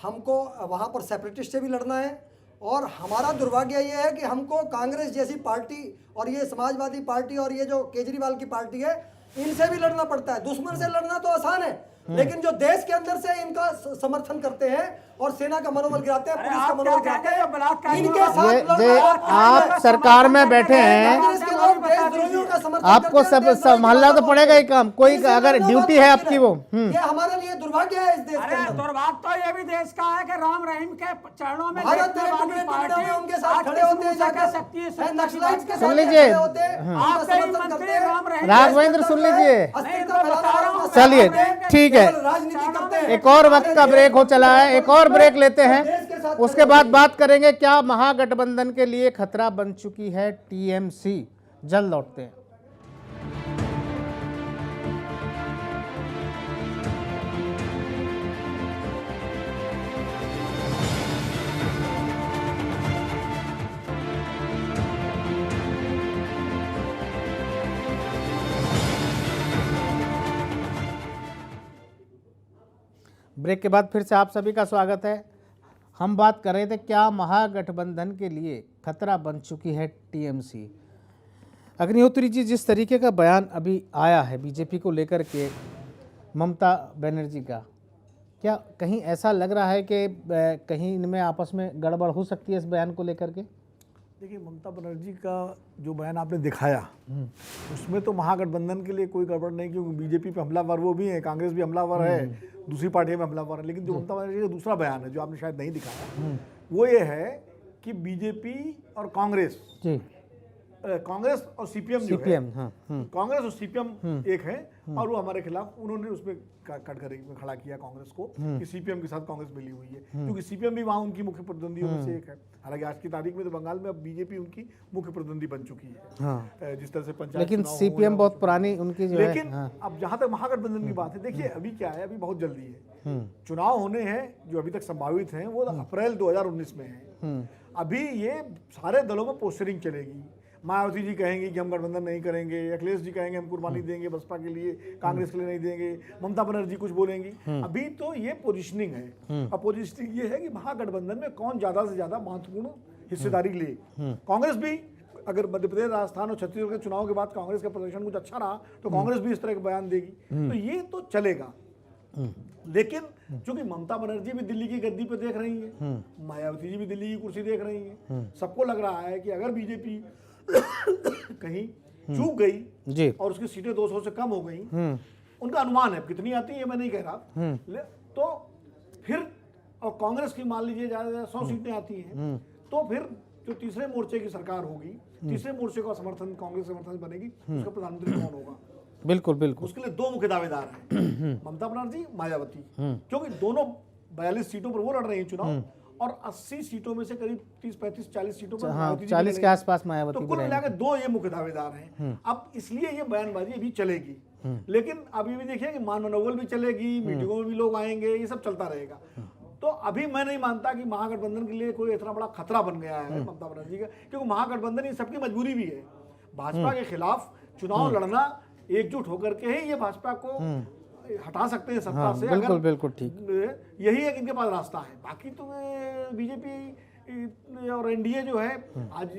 Speaker 7: हमको वहाँ पर सेपरेटिस्ट से भी लड़ना है, और हमारा दुर्भाग्य ये है कि हमको कांग्रेस जैसी पार्टी और ये समाजवादी पार्टी और ये जो केजरीवाल की पार्टी है, इनसे भी लड़ना पड़ता है। दुश्मन से लड़ना तो आसान है, लेकिन जो देश के अंदर से इनका समर्थन करते हैं और सेना का मनोबल गिराते हैं,
Speaker 10: अरे
Speaker 7: पुलिस का
Speaker 10: आप
Speaker 7: मनोबल
Speaker 10: क्या
Speaker 7: गिराते
Speaker 10: कहते हैं,
Speaker 7: हैं,
Speaker 10: बलात्कारियों
Speaker 7: इनके
Speaker 10: का-
Speaker 7: साथ
Speaker 1: ये
Speaker 7: लड़ना
Speaker 1: आप सरकार में बैठे हैं,
Speaker 7: कांग्रेस के लोग देशद्रोहियों का समर्थन
Speaker 1: आपको
Speaker 7: करते हैं,
Speaker 1: सब
Speaker 7: देशद्रोही
Speaker 1: संभालना
Speaker 7: की
Speaker 1: तो
Speaker 7: बात
Speaker 1: पड़ेगा ही काम। कोई
Speaker 7: इनसे
Speaker 1: अगर
Speaker 7: लड़ना
Speaker 1: ड्यूटी
Speaker 7: बहुत
Speaker 1: है
Speaker 7: मुश्किल
Speaker 1: आपकी वो
Speaker 7: ये हमारे लिए दुर्भाग्य है इस देश के
Speaker 10: अरे
Speaker 7: अंदर।
Speaker 10: दुर्भाग्य तो ये भी देश का है कि राम रहीम के चरणों में
Speaker 7: भारत
Speaker 10: देखने
Speaker 7: में
Speaker 10: वाली
Speaker 7: टुकड़े टुकड़े
Speaker 10: पार्टी
Speaker 7: हुए उनके साथ
Speaker 10: आज
Speaker 7: खड़े
Speaker 10: किस
Speaker 7: होते हैं,
Speaker 10: मुंह से कह
Speaker 7: जाकर
Speaker 10: सकती है
Speaker 7: नक्सलाइट्स के साथ
Speaker 1: सुन लीजिए।
Speaker 7: खड़े होते हैं, उनका
Speaker 10: आपके ही
Speaker 7: समर्थन
Speaker 10: मंत्री
Speaker 7: करते हैं।
Speaker 10: राम रहीम
Speaker 1: राघवेंद्र सुन लीजिए।
Speaker 7: अस्थिरता फैलाना वालों का
Speaker 1: चलिए,
Speaker 7: साथ में
Speaker 1: ठीक है।
Speaker 7: केवल राजनीति करते हैं।
Speaker 1: एक और वक्त का ब्रेक हो चला है, एक और ब्रेक लेते हैं, उसके बाद बात करेंगे क्या महागठबंधन के लिए खतरा बन चुकी है टीएमसी। जल्द लौटते हैं। ब्रेक के बाद फिर से आप सभी का स्वागत है। हम बात कर रहे थे क्या महागठबंधन के लिए खतरा बन चुकी है टीएमसी। अग्निहोत्री जी, जिस तरीके का बयान अभी आया है बीजेपी को लेकर के ममता बनर्जी का, क्या कहीं ऐसा लग रहा है कि कहीं इनमें आपस में गड़बड़ हो सकती है इस बयान को लेकर के?
Speaker 6: देखिए, ममता बनर्जी का जो बयान आपने दिखाया उसमें तो महागठबंधन के लिए कोई गड़बड़ नहीं, क्योंकि बीजेपी पे हमलावर वो भी है, कांग्रेस भी हमलावर है, दूसरी पार्टियां में हमलावर है। लेकिन जो ममता बनर्जी का दूसरा बयान है जो आपने शायद नहीं दिखाया, वो ये है कि बीजेपी और कांग्रेस और सीपीएम जो है, कांग्रेस और सीपीएम एक है और वो हमारे खिलाफ, उन्होंने उसमें कटघरे में खड़ा किया कांग्रेस को कि सीपीएम के साथ कांग्रेस मिली हुई है, क्योंकि सीपीएम भी वहां उनकी मुख्य प्रतिद्वंदियों में से एक है। हालांकि आज की तारीख में तो बंगाल में अब बीजेपी उनकी मुख्य प्रतिद्वंदी बन चुकी है, जिस तरह से पंचायत,
Speaker 1: लेकिन सीपीएम बहुत पुरानी उनकी जो है।
Speaker 6: लेकिन अब जहां तक महागठबंधन की बात है, देखिए अभी क्या है, अभी बहुत जल्दी है, चुनाव होने हैं जो अभी तक संभावित हैं, वो अप्रैल 2019 में है। अभी ये सारे दलों में पोस्टरिंग चलेगी। मायावती जी कहेंगे कि हम गठबंधन नहीं करेंगे, अखिलेश जी कहेंगे हम कुर्बानी देंगे बसपा के लिए, कांग्रेस के लिए नहीं देंगे, ममता बनर्जी कुछ बोलेंगी। अभी तो ये पोजीशनिंग है, और पोजीशनिंग ये है कि महागठबंधन में कौन ज्यादा से ज्यादा महत्वपूर्ण हिस्सेदारी ले। कांग्रेस भी, अगर मध्य प्रदेश, राजस्थान और छत्तीसगढ़ के चुनाव के बाद कांग्रेस का प्रदर्शन कुछ अच्छा रहा तो कांग्रेस भी इस तरह का बयान देगी, तो ये तो चलेगा। लेकिन चूंकि ममता बनर्जी भी दिल्ली की गद्दी पे देख रही है, मायावती जी भी दिल्ली की कुर्सी देख रही है, सबको लग रहा है कि अगर बीजेपी कहीं चूक गई और उसकी सीटें 200 से कम हो गई, उनका अनुमान है, कितनी आती है मैं नहीं कह रहा, तो फिर, और कांग्रेस की मान लीजिए ज्यादा 100 सीटें आती हैं, तो फिर जो तीसरे मोर्चे की सरकार होगी, तीसरे मोर्चे का समर्थन, कांग्रेस समर्थन बनेगी, उसका प्रधानमंत्री कौन होगा?
Speaker 1: बिल्कुल बिल्कुल।
Speaker 6: उसके लिए दो मुख्य दावेदार हैं, ममता बनर्जी, मायावती, क्योंकि दोनों 42 सीटों पर वो लड़ रही हैं चुनाव, और 80 सीटों में से करीब 30, 35, 40 सीटों पर,
Speaker 1: हाँ, 40 के आसपास मायावती,
Speaker 6: तो कुल मिलाकर दो ये मुख्य दावेदार हैं। अब इसलिए ये बयानबाजी अभी चलेगी, लेकिन अभी भी देखिए कि मान मनोबल भी चलेगी, मीटिंगों में भी लोग आएंगे, ये सब चलता रहेगा। तो अभी मैं नहीं मानता कि महागठबंधन के लिए कोई इतना बड़ा खतरा बन गया है ममता बनर्जी का, क्योंकि महागठबंधन ये सबकी मजबूरी भी है। भाजपा के खिलाफ चुनाव लड़ना, एकजुट होकर के ही ये भाजपा को हटा सकते हैं सत्ता से।
Speaker 1: बिल्कुल बिल्कुल ठीक,
Speaker 6: यही एक इनके पास रास्ता है। बाकी तो बीजेपी और एनडीए जो है आज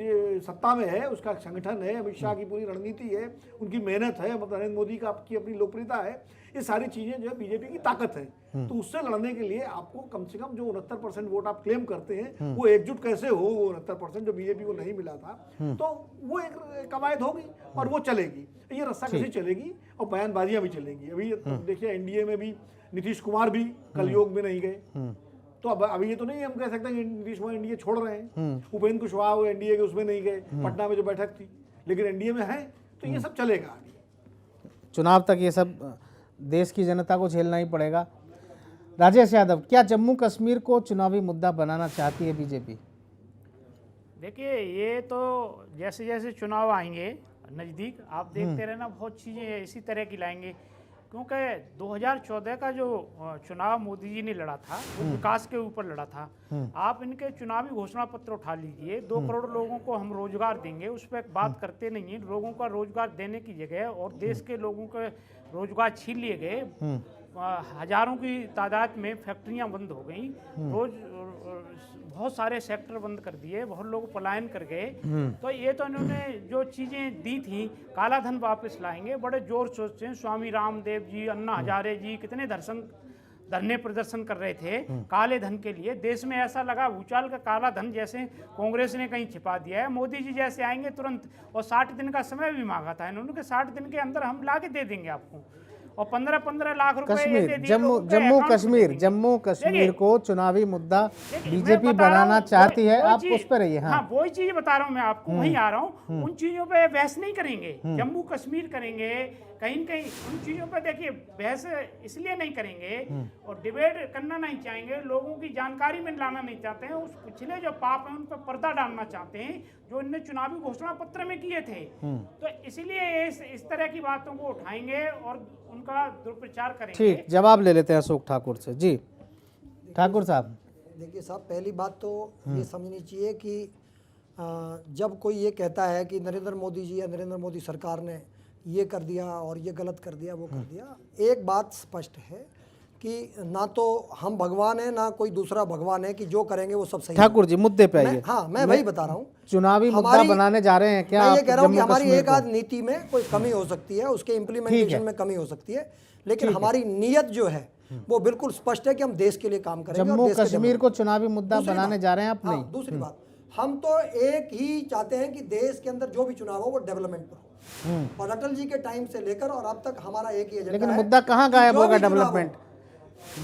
Speaker 6: सत्ता में है, उसका संगठन है, अमित शाह की पूरी रणनीति है, उनकी मेहनत है, नरेंद्र मोदी का की अपनी लोकप्रियता है, ये सारी चीजें जो है बीजेपी की ताकत है। तो उससे लड़ने के लिए आपको कम से कम जो 69% वोट आप क्लेम करते हैं, वो एकजुट कैसे हो, वो 69% जो बीजेपी को नहीं मिला था, तो वो एक कवायद होगी और वो चलेगी। ये रस्साकशी चलेगी और बयानबाजियां भी चलेंगी। अभी देखिए एनडीए में भी नीतीश कुमार भी कल योग में नहीं गए, तो अब अभी ये तो नहीं हम कह सकते कि नीतीश कुमार एनडीए छोड़ रहे हैं। उपेंद्र कुशवाहा एनडीए के उसमें नहीं गए, पटना में जो बैठक थी, लेकिन एनडीए में है, तो ये सब चलेगा। अभी
Speaker 1: चुनाव तक ये सब देश की जनता को झेलना ही पड़ेगा। राजेश यादव, क्या जम्मू कश्मीर को चुनावी मुद्दा बनाना चाहती है बीजेपी?
Speaker 8: देखिए, ये तो जैसे जैसे चुनाव आएंगे नज़दीक, आप देखते रहना, बहुत चीज़ें इसी तरह की लाएंगे, क्योंकि 2014 का जो चुनाव मोदी जी ने लड़ा था वो विकास के ऊपर लड़ा था। आप इनके चुनावी घोषणा पत्र उठा लीजिए, 2 करोड़ लोगों को हम रोजगार देंगे, उस पर बात करते नहीं है। लोगों का रोजगार देने की जगह और देश के लोगों के रोजगार छीन लिए गए। हजारों की तादाद में फैक्ट्रियां बंद हो गई, रोज बहुत सारे सेक्टर बंद कर दिए, बहुत लोग पलायन कर गए। तो ये तो इन्होंने जो चीज़ें दी थी, काला धन वापस लाएंगे, बड़े जोर शोर से। स्वामी रामदेव जी, अन्ना हजारे जी कितने धरने प्रदर्शन कर रहे थे काले धन के लिए। देश में ऐसा लगा भूचाल का काला धन जैसे कांग्रेस ने कहीं छिपा दिया है। मोदी जी जैसे आएंगे तुरंत, और 60 दिन का समय भी मांगा था इन्होंने कि 60 दिन के अंदर हम ला के दे देंगे आपको, और 15-15 लाख रुपए
Speaker 1: कश्मीर, जम्मू कश्मीर को चुनावी मुद्दा बीजेपी बनाना चाहती है, आप उस पर रहिए।
Speaker 8: हाँ, वही चीज बता रहा हूँ मैं आपको, वहीं आ रहा हूँ। उन चीजों पे बहस नहीं करेंगे, जम्मू कश्मीर करेंगे, कहीं न कहीं उन चीजों पे देखिए बहस इसलिए नहीं करेंगे और डिबेट करना नहीं चाहेंगे, लोगों की जानकारी में लाना नहीं चाहते हैं। उस पिछले जो पाप है उन पर पर्दा डालना चाहते हैं जो इनने चुनावी घोषणा पत्र में किए थे। तो इसीलिए इस तरह की बातों को उठाएंगे और उनका दुष्प्रचार करेंगे।
Speaker 1: ठीक, जवाब ले लेते हैं अशोक ठाकुर से। जी ठाकुर साहब।
Speaker 7: देखिए साहब, पहली बात तो ये समझनी चाहिए कि जब कोई ये कहता है कि नरेंद्र मोदी जी या नरेंद्र मोदी सरकार ने ये कर दिया और ये गलत कर दिया, वो कर दिया, एक बात स्पष्ट है कि ना तो हम भगवान है ना कोई दूसरा भगवान है कि जो करेंगे वो सब सही।
Speaker 1: ठाकुर जी, मुद्दे पे आइए।
Speaker 7: हाँ, मैं वही बता रहा हूँ,
Speaker 1: चुनावी मुद्दा बनाने जा रहे हैं क्या?
Speaker 7: मैं ये कह रहा हूँ कि हमारी एक आध नीति में कोई कमी हो सकती है, उसके इम्प्लीमेंटेशन में कमी हो सकती है, लेकिन हमारी नीयत जो है वो बिल्कुल स्पष्ट है कि हम देश के लिए काम करेंगे। और
Speaker 1: जम्मू
Speaker 7: देश के
Speaker 1: कश्मीर को चुनावी मुद्दा
Speaker 7: दूसरी
Speaker 1: बनाने
Speaker 7: बात-
Speaker 1: जा रहे हैं आप?
Speaker 7: हाँ,
Speaker 1: नहीं।
Speaker 7: दूसरी बात, हम तो एक ही चाहते हैं कि देश के अंदर जो भी चुनाव हो वो डेवलपमेंट पर हो, और अटल जी के टाइम से लेकर और अब तक हमारा एक ही एजेंडा
Speaker 1: लेकिन
Speaker 7: है
Speaker 1: मुद्दा कहाँ
Speaker 7: कि
Speaker 1: गायब
Speaker 7: जो
Speaker 1: होगा?
Speaker 7: भी चुनाव हो,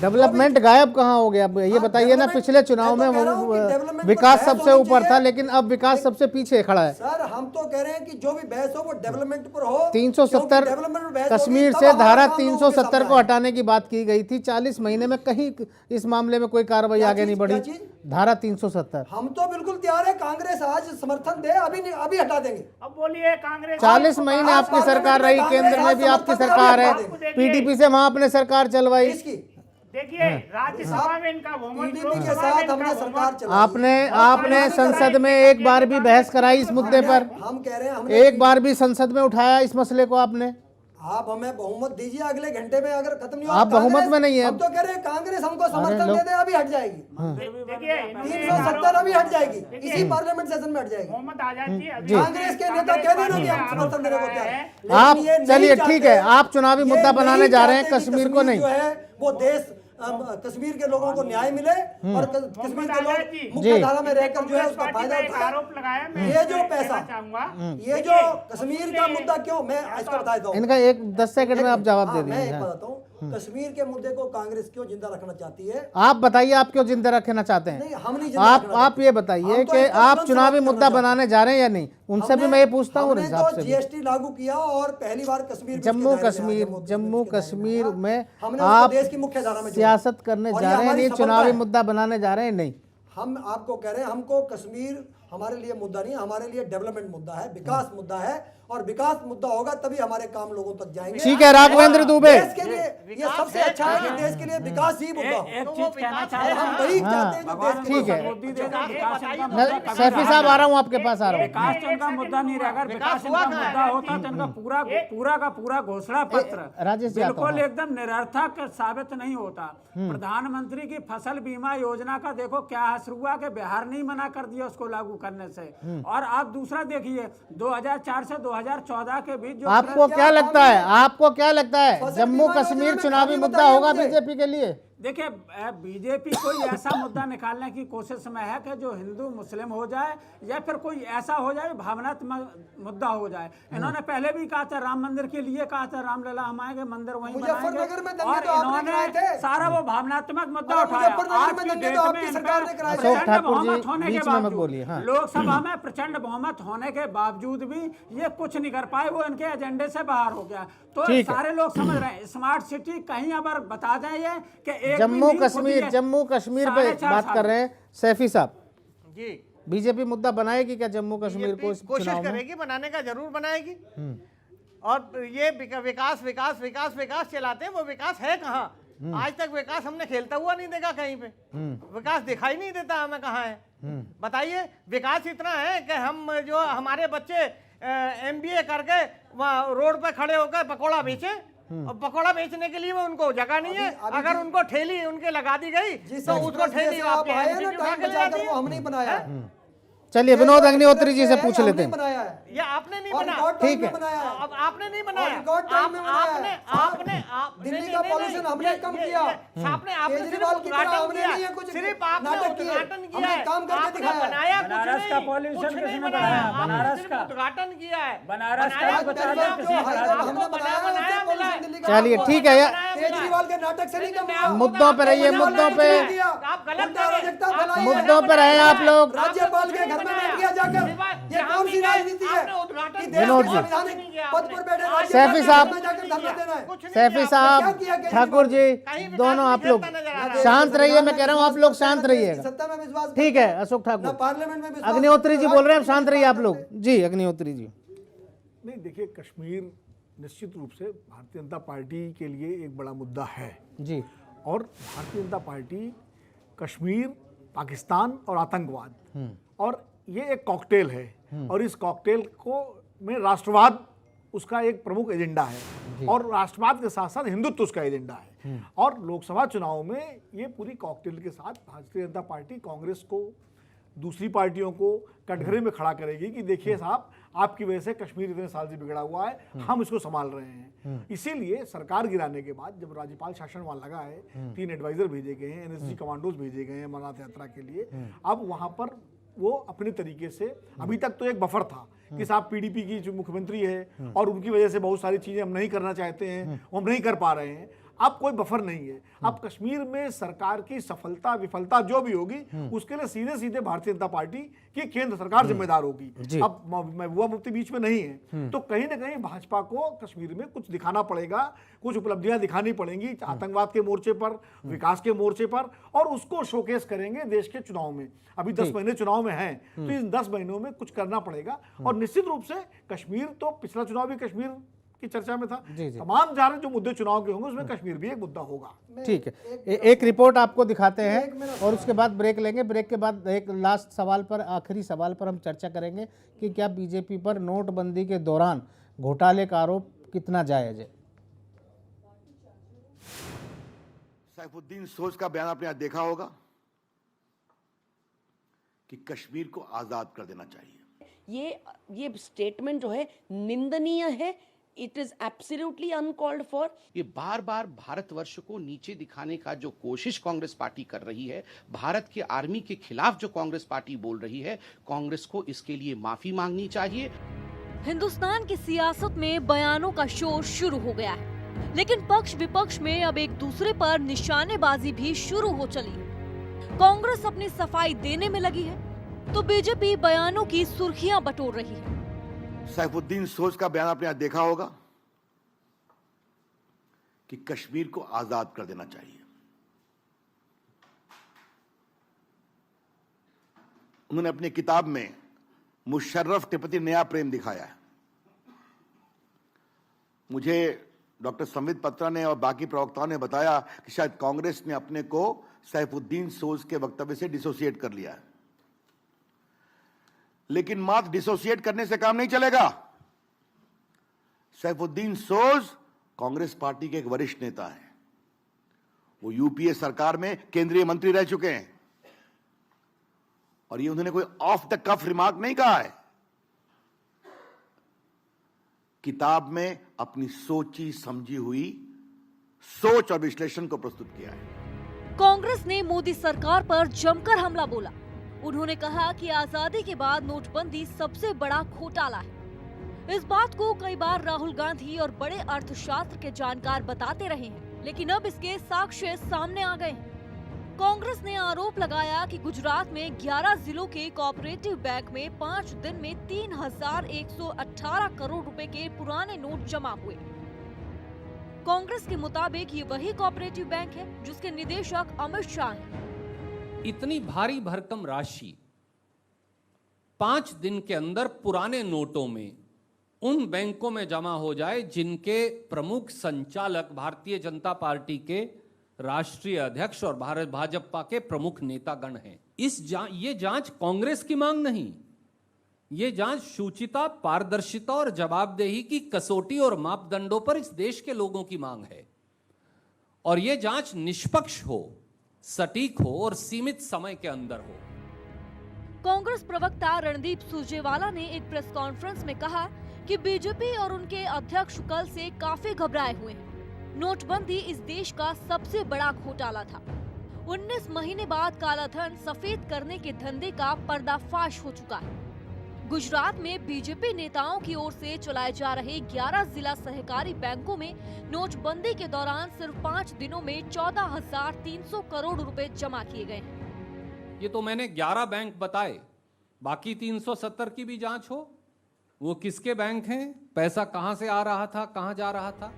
Speaker 1: डेवलपमेंट गायब कहाँ हो गया? अब ये
Speaker 7: हाँ,
Speaker 1: बताइए ना,
Speaker 7: डेवलपमेंट-
Speaker 1: पिछले चुनाव में
Speaker 7: मैं तो कह रहा हूं कि डेवलपमेंट पर
Speaker 1: विकास
Speaker 7: बहस
Speaker 1: सबसे
Speaker 7: होनी
Speaker 1: ऊपर था,
Speaker 7: चाहिए।
Speaker 1: लेकिन अब विकास सबसे पीछे खड़ा है।
Speaker 7: सर हम तो कह रहे हैं कि जो भी बहस हो वो डेवलपमेंट पर हो।
Speaker 1: 370
Speaker 7: क्योंकि डेवलपमेंट पर बहस होगी,
Speaker 1: कश्मीर
Speaker 7: तब
Speaker 1: से
Speaker 7: हमारा
Speaker 1: धारा
Speaker 7: काम लोगों के
Speaker 1: 370 को
Speaker 7: सामने
Speaker 1: हटाने की बात की गई थी। 40 महीने में कहीं इस मामले में कोई कार्रवाई
Speaker 7: क्या
Speaker 1: आगे नहीं
Speaker 7: चीज?
Speaker 1: बढ़ी।
Speaker 7: क्या चीज?
Speaker 1: धारा 370
Speaker 7: हम तो बिल्कुल तैयार है, कांग्रेस आज समर्थन दे, अभी हटा देंगे।
Speaker 8: अब बोलिए कांग्रेस
Speaker 1: 40 महीने
Speaker 7: आज
Speaker 1: आपकी सरकार
Speaker 7: पार्लियामेंट
Speaker 1: रही,
Speaker 7: में
Speaker 1: केंद्र में भी
Speaker 7: कांग्रेस
Speaker 1: आपकी
Speaker 7: आज
Speaker 1: सरकार है,
Speaker 7: समर्थन
Speaker 8: देगी।
Speaker 1: पीडीपी से वहां आपने सरकार चलवाई।
Speaker 7: इसकी
Speaker 8: देखिए राज्यसभा में इनका बहुमत,
Speaker 7: पीडीपी के
Speaker 8: लोकसभा में
Speaker 7: साथ
Speaker 8: इनका
Speaker 7: हमने सरकार
Speaker 8: बहुमत।
Speaker 7: चलाई।
Speaker 1: आपने संसद में एक बार भी बहस कराई इस मुद्दे पर?
Speaker 7: हम कह रहे हैं हमने
Speaker 1: एक बार भी संसद में उठाया इस मसले को आपने?
Speaker 7: आप हमें बहुमत दीजिए, अगले घंटे में अगर खत्म नहीं हो
Speaker 1: आप बहुमत में नहीं है।
Speaker 7: हम तो कह रहे हैं कांग्रेस हमको समर्थन
Speaker 1: लोग-
Speaker 7: दे दे, अभी हट जाएगी।
Speaker 8: देखिए इन्होंने
Speaker 7: 370 अभी हट जाएगी, इसी पार्लियामेंट सेशन में हट जाएगी।
Speaker 8: मोहम्मद आजाद जी अभी
Speaker 7: कांग्रेस के नेता कह देना कि हम समर्थन देने को तैयार हैं। लेकिन
Speaker 1: आप
Speaker 7: ये नहीं
Speaker 1: चलिए
Speaker 7: चाहते-
Speaker 1: ठीक है, आप चुनावी
Speaker 7: ये
Speaker 1: मुद्दा
Speaker 7: नहीं
Speaker 1: बनाने जा रहे हैं
Speaker 7: चाहते कि
Speaker 1: कश्मीर को नहीं।
Speaker 7: जो है वो देश कश्मीर के लोगों को न्याय मिले और कश्मीर के लोग
Speaker 8: जी।
Speaker 7: मुख्य धारा में रहकर जो है उसका फायदा उठाएं।
Speaker 8: आरोप लगाया मैं
Speaker 7: ये जो
Speaker 8: इससे
Speaker 7: पैसा-
Speaker 8: कहना चाहूंगा
Speaker 7: ये जो कश्मीर का मुद्दा क्यों, मैं इसको बता देता हूँ।
Speaker 1: इनका एक 10 सेकंड में आप जवाब दे
Speaker 7: हाँ, मैं
Speaker 1: दीजिए।
Speaker 7: एक बताता हूँ, कश्मीर के मुद्दे को कांग्रेस क्यों जिंदा रखना चाहती है।
Speaker 1: आप बताइए, आप क्यों जिंदा रखना चाहते
Speaker 7: नहीं,
Speaker 1: हैं?
Speaker 7: हम नहीं जिंदा
Speaker 1: आप
Speaker 7: रखना
Speaker 1: आप
Speaker 7: चाहते।
Speaker 1: ये बताइए
Speaker 7: हम तो
Speaker 1: कि
Speaker 7: इसको
Speaker 1: आप
Speaker 7: तुरंत
Speaker 1: चुनावी
Speaker 7: समाप्त
Speaker 1: मुद्दा
Speaker 7: करना
Speaker 1: बनाने जा रहे हैं या नहीं? उनसे भी मैं ये पूछता हूँ
Speaker 7: हमने
Speaker 1: हिसाब
Speaker 7: तो
Speaker 1: से भी।
Speaker 7: जीएसटी लागू किया और पहली बार कश्मीर भी
Speaker 1: जम्मू
Speaker 7: उसके दायरे में आ गया,
Speaker 1: जम्मू
Speaker 7: के दायरे
Speaker 1: कश्मीर
Speaker 7: आया।
Speaker 1: में
Speaker 7: हमने उसको
Speaker 1: आप
Speaker 7: देश की मुख्य धारा में जोड़ा।
Speaker 1: सियासत करने
Speaker 7: और
Speaker 1: जा
Speaker 7: ये
Speaker 1: रहे हैं,
Speaker 7: हमारी
Speaker 1: ये
Speaker 7: सफलता
Speaker 1: चुनावी
Speaker 7: है।
Speaker 1: मुद्दा बनाने जा रहे हैं? नहीं,
Speaker 7: हम आपको कह रहे हैं, हमको कश्मीर हमारे लिए मुद्दा नहीं है, हमारे लिए डेवलपमेंट मुद्दा है, विकास मुद्दा है, और विकास मुद्दा होगा तभी हमारे काम लोगों तक जाएंगे।
Speaker 1: ठीक है, राघवेंद्र दुबे।
Speaker 7: देश के लिए ये सबसे अच्छा है कि देश के लिए विकास ही मुद्दा हो।
Speaker 9: एक चीज कहना चाह
Speaker 7: और
Speaker 9: रहे
Speaker 7: हम
Speaker 9: हैं,
Speaker 7: वही चाहते हैं जो देश के
Speaker 1: ठीक
Speaker 7: लिए
Speaker 1: है।
Speaker 7: हो।
Speaker 1: मैं सैफी साहब आ रहा हूँ, आपके पास आ रहा हूँ।
Speaker 8: विकास तो इनका मुद्दा नहीं रहेगा,
Speaker 9: विकास इनका मुद्दा होता तो इनका पूरा का पूरा घोषणा पत्र
Speaker 1: राजेश जी, आता
Speaker 9: बिल्कुल
Speaker 1: हूँ।
Speaker 9: एकदम निरर्थक साबित नहीं होता। प्रधानमंत्री की फसल बीमा योजना का देखो क्या असर हुआ कि बिहार नहीं मना कर दिया उसको लागू करने से। और आप दूसरा देखिए 2004 से 2014 के बीच जो
Speaker 1: आपको क्या लगता है, आपको क्या लगता है
Speaker 7: फसल
Speaker 1: जम्मू
Speaker 7: बीमा
Speaker 1: कश्मीर
Speaker 7: योजना में
Speaker 1: चुनावी
Speaker 7: खाली
Speaker 1: मुद्दा
Speaker 7: बताइए
Speaker 1: होगा
Speaker 7: मुझे।
Speaker 1: बीजेपी के लिए?
Speaker 9: देखिए बीजेपी कोई ऐसा मुद्दा निकालने की कोशिश में है कि जो हिंदू मुस्लिम हो जाए या फिर कोई ऐसा हो जाए भावनात्मक मुद्दा हो जाए। इन्होंने पहले भी कहा था, राम मंदिर के लिए कहा था, रामलला हम आएंगे, मंदिर वहीं
Speaker 7: मुजफ्फरनगर में
Speaker 9: बनाएंगे,
Speaker 7: दंगे
Speaker 9: और
Speaker 7: तो आपने कराए
Speaker 9: इन्होंने
Speaker 7: थे।
Speaker 9: सारा वो भावनात्मक मुद्दा
Speaker 7: अरे
Speaker 9: उठाया।
Speaker 7: मुजफ्फरनगर
Speaker 9: आज
Speaker 7: में
Speaker 9: की
Speaker 7: दंगे
Speaker 9: डेट
Speaker 7: तो
Speaker 9: में
Speaker 7: आपकी
Speaker 9: इनका
Speaker 7: सरकार ने कराए थे।
Speaker 1: अशोक
Speaker 9: प्रचंड
Speaker 1: ठाकुर जी,
Speaker 9: बहुमत होने के
Speaker 1: बीच में मत
Speaker 9: बावजूद,
Speaker 1: बोलिए, हाँ।
Speaker 9: लोकसभा में प्रचंड बहुमत होने के बावजूद भी ये कुछ नहीं कर पाए, वो इनके एजेंडे से बाहर हो गया। तो
Speaker 1: ठीक है।
Speaker 9: सारे लोग समझ रहे हैं स्मार्ट सिटी कहीं अगर बता दें ये कि एक भी
Speaker 1: जम्मू
Speaker 9: नहीं खुद
Speaker 1: कश्मीर
Speaker 9: ही
Speaker 1: जम्मू कश्मीर पे
Speaker 9: 4.5
Speaker 1: बात
Speaker 9: साल।
Speaker 1: कर रहे हैं सैफी साहब।
Speaker 11: जी
Speaker 1: बीजेपी मुद्दा बनाएगी क्या जम्मू कश्मीर को इस
Speaker 11: कोशिश
Speaker 1: चुनाव में?
Speaker 11: करेगी, बनाने का जरूर बनाएगी। और ये विकास विकास विकास विकास चलाते हैं, वो विकास है कहाँ? आज तक विकास हमने खेलता हुआ नहीं देखा कहीं पे। विकास दिखाई नहीं देता हमें कहाँ है। बताइए, विकास इतना है कि हम जो हमारे बच्चे MBA करके वहाँ रोड पे खड़े होकर पकौड़ा बेचे, और पकौड़ा बेचने के लिए वो उनको जगह नहीं है। अगर उनको ठेली उनके लगा दी गई तो उसको ठेली
Speaker 7: आप
Speaker 11: आपके
Speaker 7: आए ना
Speaker 11: MCD उठा
Speaker 7: टाइम
Speaker 11: के ले जाती
Speaker 7: बचाकर,
Speaker 11: है।
Speaker 7: वो हम नहीं बनाया है।
Speaker 1: चलिए विनोद अग्निहोत्री जी से पूछ लेते हैं।
Speaker 7: बनाया है
Speaker 11: ये आपने नहीं
Speaker 7: और
Speaker 11: बनाया।
Speaker 7: रिकॉर्ड टाइम
Speaker 1: ठीक है।
Speaker 7: में बनाया है।
Speaker 11: अब आपने नहीं बनाया।
Speaker 7: रिकॉर्ड टाइम में बनाया है। दिल्ली
Speaker 11: नहीं,
Speaker 7: का
Speaker 11: नहीं,
Speaker 7: pollution
Speaker 11: नहीं,
Speaker 7: हमने
Speaker 11: ये-
Speaker 7: कम
Speaker 11: ये-
Speaker 7: किया।
Speaker 11: ये आपने सिर्फ
Speaker 7: केजरीवाल की तरह
Speaker 11: उद्घाटन
Speaker 7: हमने
Speaker 11: किया।
Speaker 7: नहीं है कुछ
Speaker 11: सिर्फ आपने
Speaker 7: नाटक किए।
Speaker 11: उद्घाटन किया
Speaker 7: हमने
Speaker 11: है।
Speaker 7: काम करके
Speaker 11: आपने
Speaker 7: दिखाया है।
Speaker 11: बनाया कुछ
Speaker 9: बनारस
Speaker 11: नहीं,
Speaker 9: का pollution
Speaker 11: कुछ नहीं
Speaker 9: किसने
Speaker 11: बनाया।
Speaker 9: बनाया?
Speaker 11: आपने
Speaker 9: बनारस
Speaker 11: सिर्फ
Speaker 9: का।
Speaker 11: उद्घाटन किया है।
Speaker 9: बनारस का
Speaker 11: बनाया
Speaker 9: बता
Speaker 11: कुछ
Speaker 9: दो
Speaker 11: नहीं,
Speaker 9: किसने
Speaker 11: आपको
Speaker 9: बनाया?
Speaker 7: हमने बनाया है,
Speaker 11: बनाया
Speaker 7: उससे
Speaker 11: मिला है।
Speaker 7: pollution दिल्ली का
Speaker 1: चलिए
Speaker 7: कम
Speaker 1: ठीक
Speaker 7: हुआ।
Speaker 1: है यार,
Speaker 7: केजरीवाल के नाटक से नहीं कम हुआ।
Speaker 1: मुद्दों पे रहिए, मुद्दों पे
Speaker 11: आप गलत
Speaker 7: उल्टा
Speaker 11: कर रहे हैं।
Speaker 7: अराजकता
Speaker 11: आप
Speaker 7: फैलाई है।
Speaker 1: मुद्दों पे रहे आप लोग।
Speaker 7: राज्यपाल के घर में बैठ गया जाकर। ये कौन सी राजनीति है कि देश
Speaker 1: विनोद
Speaker 7: के
Speaker 1: जी।
Speaker 7: संवैधानिक पद पर बैठे राज्यपाल
Speaker 1: सैफी
Speaker 7: के
Speaker 1: साहब,
Speaker 7: घर में जाकर धरना देना है।
Speaker 1: सैफी
Speaker 7: क्या
Speaker 1: साहब,
Speaker 7: किया केजरीवाल
Speaker 1: ठाकुर जी,
Speaker 11: कहीं विकास
Speaker 1: दोनों
Speaker 11: नहीं
Speaker 1: आप लोग
Speaker 11: खेलता नजर आ रहा है।
Speaker 1: शांत रहिए। मैं कह रहा हूँ आप लोग शांत रहिएगा।
Speaker 7: सत्ता में विश्वास
Speaker 1: ठीक है अशोक
Speaker 7: ना
Speaker 1: ठाकुर।
Speaker 7: पार्लियामेंट में विश्वास
Speaker 1: अग्निहोत्री जी बोल रहे हैं, शांत रहिए आप लोग। जी अग्निहोत्री जी।
Speaker 6: नहीं, देखिए, कश्मीर निश्चित रूप से भारतीय जनता पार्टी के लिए एक बड़ा मुद्दा है।
Speaker 1: जी
Speaker 6: और भारतीय जनता पार्टी कश्मीर, पाकिस्तान और आतंकवाद, और ये एक कॉकटेल है। और इस कॉकटेल को में राष्ट्रवाद उसका एक प्रमुख एजेंडा है, और राष्ट्रवाद के साथ साथ हिंदुत्व उसका एजेंडा है। और लोकसभा चुनाव में ये पूरी कॉकटेल के साथ भारतीय जनता पार्टी कांग्रेस को, दूसरी पार्टियों को कटघरे में खड़ा करेगी कि देखिए साहब, आपकी वजह से कश्मीर इतने साल से बिगड़ा हुआ है, हम इसको संभाल रहे हैं। इसीलिए सरकार गिराने के बाद जब राज्यपाल शासन वहां लगा है, 3 एडवाइजर भेजे गए हैं, एनएसजी कमांडोज भेजे गए हैं अमरनाथ यात्रा के लिए, अब वहां पर वो अपने तरीके से, अभी तक तो एक बफर था कि साहब पीडीपी की जो मुख्यमंत्री है और उनकी वजह से बहुत सारी चीजें हम नहीं करना चाहते हैं, हम नहीं कर पा रहे हैं। अब कोई बफर नहीं है। अब कश्मीर में सरकार की सफलता विफलता जो भी होगी उसके लिए सीधे सीधे भारतीय जनता पार्टी की केंद्र सरकार जिम्मेदार होगी। अब महबूबा मुफ्ती बीच में नहीं है, तो कहीं ना कहीं भाजपा को कश्मीर में कुछ दिखाना पड़ेगा, कुछ उपलब्धियां दिखानी पड़ेंगी आतंकवाद के मोर्चे पर, विकास के मोर्चे पर, और उसको शोकेस करेंगे देश के चुनाव में। अभी 10 महीने चुनाव में हैं, तो इन 10 महीनों में कुछ करना पड़ेगा। और निश्चित रूप से कश्मीर, तो पिछला चुनाव भी कश्मीर की चर्चा में था, तमाम सारे जो मुद्दे चुनाव के होंगे उसमें कश्मीर भी एक मुद्दा होगा।
Speaker 1: ठीक है, एक रिपोर्ट आपको दिखाते हैं और उसके बाद ब्रेक लेंगे। ब्रेक के बाद एक लास्ट सवाल पर, आखिरी सवाल पर हम चर्चा करेंगे कि क्या बीजेपी पर नोटबंदी के दौरान घोटाले का आरोप कितना जायज है।
Speaker 12: सैफुद्दीन सोज का बयान आपने आज देखा होगा कि कश्मीर को आजाद कर देना चाहिए।
Speaker 13: ये स्टेटमेंट जो है निंदनीय है। It is absolutely uncalled for.
Speaker 14: ये बार बार भारतवर्ष को नीचे दिखाने का जो कोशिश कांग्रेस पार्टी कर रही है, भारत के आर्मी के खिलाफ जो कांग्रेस पार्टी बोल रही है, कांग्रेस को इसके लिए माफी मांगनी चाहिए।
Speaker 3: हिंदुस्तान की सियासत में बयानों का शोर शुरू हो गया है, लेकिन पक्ष विपक्ष में अब एक दूसरे पर निशानेबाजी भी शुरू हो चली है। कांग्रेस अपनी सफाई देने में लगी है तो बीजेपी बयानों की सुर्खियां बटोर रही है।
Speaker 12: सैफुद्दीन सोज का बयान आपने आज देखा होगा कि कश्मीर को आजाद कर देना चाहिए। उन्होंने अपनी किताब में मुशर्रफ के प्रति नया प्रेम दिखाया है। मुझे डॉक्टर संबित पत्रा ने और बाकी प्रवक्ताओं ने बताया कि शायद कांग्रेस ने अपने को सैफुद्दीन सोज के वक्तव्य से डिसोसिएट कर लिया है, लेकिन मात्र डिसोसिएट करने से काम नहीं चलेगा। सैफुद्दीन सोज कांग्रेस पार्टी के एक वरिष्ठ नेता हैं। वो यूपीए सरकार में केंद्रीय मंत्री रह चुके हैं और ये उन्होंने कोई ऑफ द कफ रिमार्क नहीं कहा है। किताब में अपनी सोची समझी हुई सोच और विश्लेषण को प्रस्तुत किया है।
Speaker 3: कांग्रेस ने मोदी सरकार पर जमकर हमला बोला। उन्होंने कहा कि आजादी के बाद नोटबंदी सबसे बड़ा घोटाला है। इस बात को कई बार राहुल गांधी और बड़े अर्थशास्त्र के जानकार बताते रहे हैं, लेकिन अब इसके साक्ष्य सामने आ गए हैं। कांग्रेस ने आरोप लगाया कि गुजरात में 11 जिलों के कोऑपरेटिव बैंक में 5 दिन में 3,118 करोड़ रुपए के पुराने नोट जमा हुए। कांग्रेस के मुताबिक ये वही कोऑपरेटिव बैंक है जिसके निदेशक अमित शाह हैं।
Speaker 15: इतनी भारी भरकम राशि 5 दिन के अंदर पुराने नोटों में उन बैंकों में जमा हो जाए जिनके प्रमुख संचालक भारतीय जनता पार्टी के राष्ट्रीय अध्यक्ष और भारत भाजपा के प्रमुख नेतागण हैं। ये जांच कांग्रेस की मांग नहीं, ये जांच शुचिता, पारदर्शिता और जवाबदेही की कसौटी और मापदंडों पर इस देश के लोगों की मांग है। और ये जांच निष्पक्ष हो, सटीक हो और सीमित समय के अंदर हो।
Speaker 3: कांग्रेस प्रवक्ता रणदीप सुरजेवाला ने एक प्रेस कॉन्फ्रेंस में कहा कि बीजेपी और उनके अध्यक्ष कल से काफी घबराए हुए हैं। नोटबंदी इस देश का सबसे बड़ा घोटाला था। 19 महीने बाद कालाधन सफेद करने के धंधे का पर्दाफाश हो चुका है। गुजरात में बीजेपी नेताओं की ओर से चलाए जा रहे 11 जिला सहकारी बैंकों में नोटबंदी के दौरान सिर्फ 5 दिनों में 14,300 करोड़ रुपए जमा किए गए हैं।
Speaker 15: ये तो मैंने 11 बैंक बताए, बाकी 370 की भी जांच हो। वो किसके बैंक हैं, पैसा कहां से आ रहा था, कहां जा रहा था।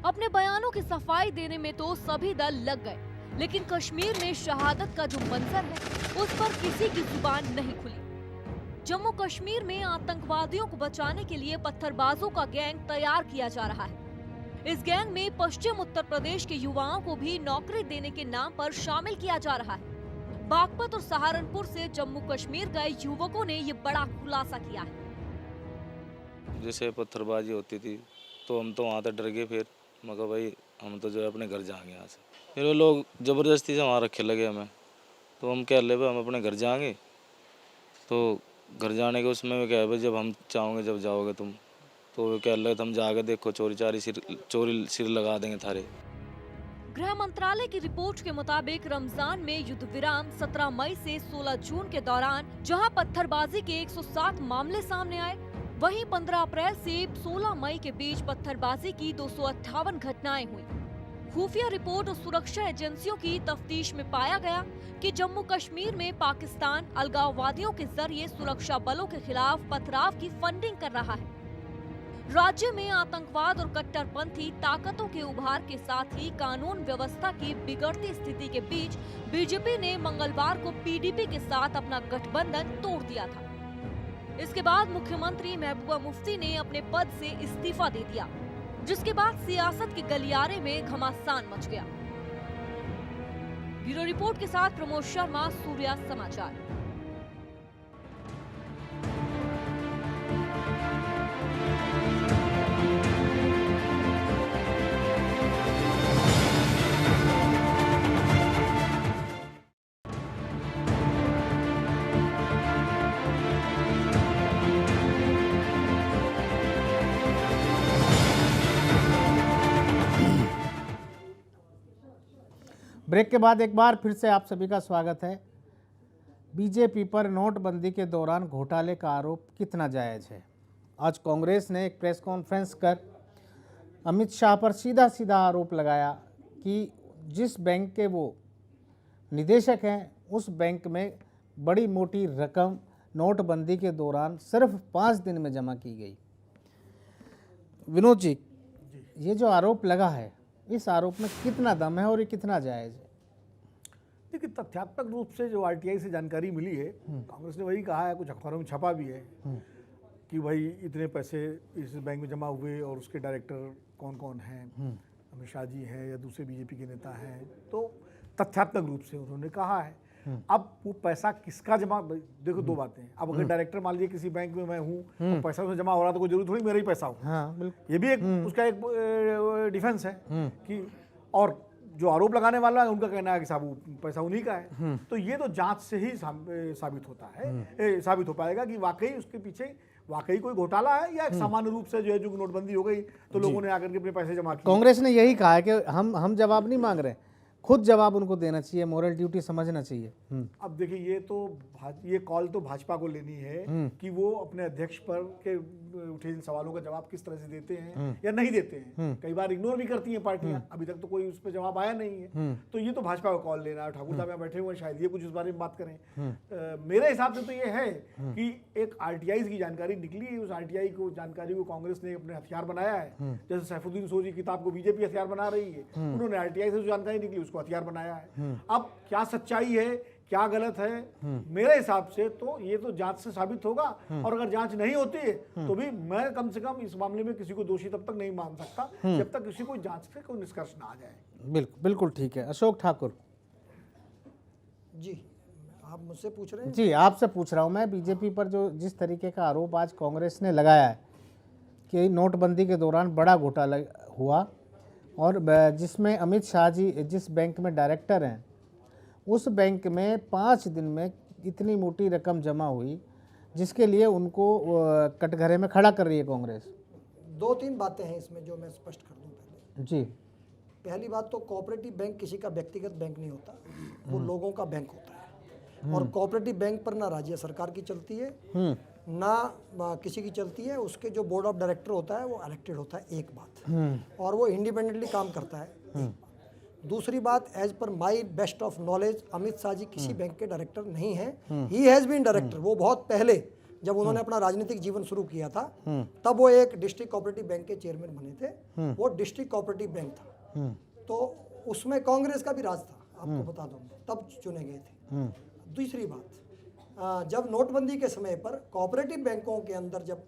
Speaker 3: अपने बयानों की सफाई देने में तो सभी दल लग गए, लेकिन कश्मीर में शहादत का जो मंजर है उस पर किसी की जुबान नहीं खुली। जम्मू कश्मीर में आतंकवादियों को बचाने के लिए पत्थरबाजों का गैंग तैयार किया जा रहा है। इस गैंग में पश्चिम उत्तर प्रदेश के युवाओं को भी नौकरी देने के नाम पर शामिल किया जा रहा है। बागपत और सहारनपुर से जम्मू कश्मीर गए युवकों ने ये बड़ा खुलासा किया है।
Speaker 16: जैसे पत्थरबाजी होती थी तो हम तो वहाँ तक डर गए, फिर मगर भाई हम तो जो है अपने घर जाएंगे यहाँ से। फिर वो लोग ज़बरदस्ती से वहाँ रखे लगे हमें, तो हम कह ले भाई हम अपने घर जाएंगे। तो घर जाने के उसमें क्या है भाई, जब हम चाहोगे जब जाओगे तुम, तो क्या लगा हम जाके देखो चोरी सिर लगा देंगे थारे।
Speaker 3: गृह मंत्रालय की रिपोर्ट के मुताबिक रमजान में युद्ध विराम 17 मई से 16 जून के दौरान जहां पत्थरबाजी के 107 मामले सामने आए, वहीं 15 अप्रैल से 16 मई के बीच पत्थरबाजी की 258 घटनाएं हुई। खुफिया रिपोर्ट और सुरक्षा एजेंसियों की तफ्तीश में पाया गया कि जम्मू कश्मीर में पाकिस्तान अलगाववादियों के जरिए सुरक्षा बलों के खिलाफ पथराव की फंडिंग कर रहा है। राज्य में आतंकवाद और कट्टरपंथी ताकतों के उभार के साथ ही कानून व्यवस्था की बिगड़ती स्थिति के बीच बीजेपी ने मंगलवार को पीडीपी के साथ अपना गठबंधन तोड़ दिया था। इसके बाद मुख्यमंत्री महबूबा मुफ्ती ने अपने पद से इस्तीफा दे दिया, जिसके बाद सियासत के गलियारे में घमासान मच गया। ब्यूरो रिपोर्ट के साथ प्रमोद शर्मा, सूर्या समाचार।
Speaker 1: ब्रेक के बाद एक बार फिर से आप सभी का स्वागत है। बीजेपी पर नोटबंदी के दौरान घोटाले का आरोप कितना जायज़ है? आज कांग्रेस ने एक प्रेस कॉन्फ्रेंस कर अमित शाह पर सीधा सीधा आरोप लगाया कि जिस बैंक के वो निदेशक हैं उस बैंक में बड़ी मोटी रकम नोटबंदी के दौरान सिर्फ 5 दिन में जमा की गई। विनोद जी, ये जो आरोप लगा है, इस आरोप में कितना दम है और ये कितना जायज़ है?
Speaker 6: देखिए, तथ्यात्मक रूप से जो आरटीआई से जानकारी मिली है, कांग्रेस ने वही कहा है, कुछ अखबारों में छपा भी है कि भाई इतने पैसे इस बैंक में जमा हुए और उसके डायरेक्टर कौन कौन हैं, अमित शाह जी हैं या दूसरे बीजेपी के नेता हैं। तो तथ्यात्मक रूप से उन्होंने कहा है। अब वो पैसा किसका जमा, देखो दो बातें हैं। अब अगर डायरेक्टर मान लीजिए किसी बैंक में मैं हूँ और पैसा उसमें जमा हो रहा तो कोई जरूरी थोड़ी मेरा ही पैसा हो। ये भी एक उसका एक डिफेंस है कि, और जो आरोप लगाने वाला है उनका कहना है कि साहब पैसा उन्हीं का है। तो ये तो जांच से ही साबित होता है, साबित हो पाएगा कि वाकई उसके पीछे वाकई कोई घोटाला है या एक सामान्य रूप से जो है जो नोटबंदी हो गई तो लोगों ने आकर के अपने पैसे जमा किए।
Speaker 1: कांग्रेस ने यही कहा है कि हम जवाब नहीं मांग रहे, खुद जवाब उनको देना चाहिए, मोरल ड्यूटी समझना चाहिए।
Speaker 6: अब देखिए, ये कॉल तो भाजपा को लेनी है कि वो अपने अध्यक्ष पर के उठे इन सवालों का जवाब किस तरह से देते हैं या नहीं देते हैं। कई बार इग्नोर भी करती हैं पार्टियां, अभी तक तो कोई उस पर जवाब आया नहीं है। तो ये तो भाजपा को कॉल लेना है। ठाकुर साहब यहाँ बैठे हुए हैं, शायद ये कुछ इस बारे में बात करें। मेरे हिसाब से तो ये है कि एक आरटीआई की जानकारी निकली, उस आरटीआई को जानकारी को कांग्रेस ने अपने हथियार बनाया है। जैसे सैफुद्दीन सोजी किताब को बीजेपी हथियार बना रही है, उन्होंने आरटीआई से जो जानकारी निकली उसको हथियार बनाया है। अब क्या सच्चाई है, क्या गलत है, मेरे हिसाब से तो ये तो जांच से साबित होगा। और अगर जांच नहीं होती है तो भी मैं कम से कम इस मामले में किसी को दोषी तब तक नहीं मान सकता जब तक किसी को जांच से कोई निष्कर्ष ना आ जाए।
Speaker 1: बिल्कुल बिल्कुल ठीक है। अशोक ठाकुर
Speaker 7: जी, आप मुझसे पूछ रहे हैं?
Speaker 1: जी, आपसे पूछ रहा हूँ मैं। बीजेपी पर जो जिस तरीके का आरोप आज कांग्रेस ने लगाया है कि नोटबंदी के दौरान बड़ा घोटाला हुआ और जिसमें अमित शाह जी जिस बैंक में डायरेक्टर हैं उस बैंक में 5 दिन में इतनी मोटी रकम जमा हुई जिसके लिए उनको कटघरे में खड़ा कर रही है कांग्रेस।
Speaker 7: 2-3 बातें हैं इसमें जो मैं स्पष्ट कर दूं पहले।
Speaker 1: जी,
Speaker 7: पहली बात तो कोऑपरेटिव बैंक किसी का व्यक्तिगत बैंक नहीं होता, वो लोगों का बैंक होता है। और कोऑपरेटिव बैंक पर ना राज्य सरकार की चलती है ना किसी की चलती है। उसके जो बोर्ड ऑफ डायरेक्टर होता है वो इलेक्टेड होता है, एक बात, और वो इंडिपेंडेंटली काम करता है। दूसरी बात, as per my best of knowledge Amit Shah ji किसी बैंक के डायरेक्टर नहीं है। He has been director. वो बहुत पहले जब उन्होंने अपना राजनीतिक जीवन शुरू किया था तब वो एक डिस्ट्रिक्ट कोऑपरेटिव बैंक के चेयरमैन बने थे। वो डिस्ट्रिक्ट कोऑपरेटिव बैंक था, तो उसमें कांग्रेस का भी राज था, आपको बता दूं, तब चुने गए थे। दूसरी बात, जब नोटबंदी के समय पर कोऑपरेटिव बैंकों के अंदर जब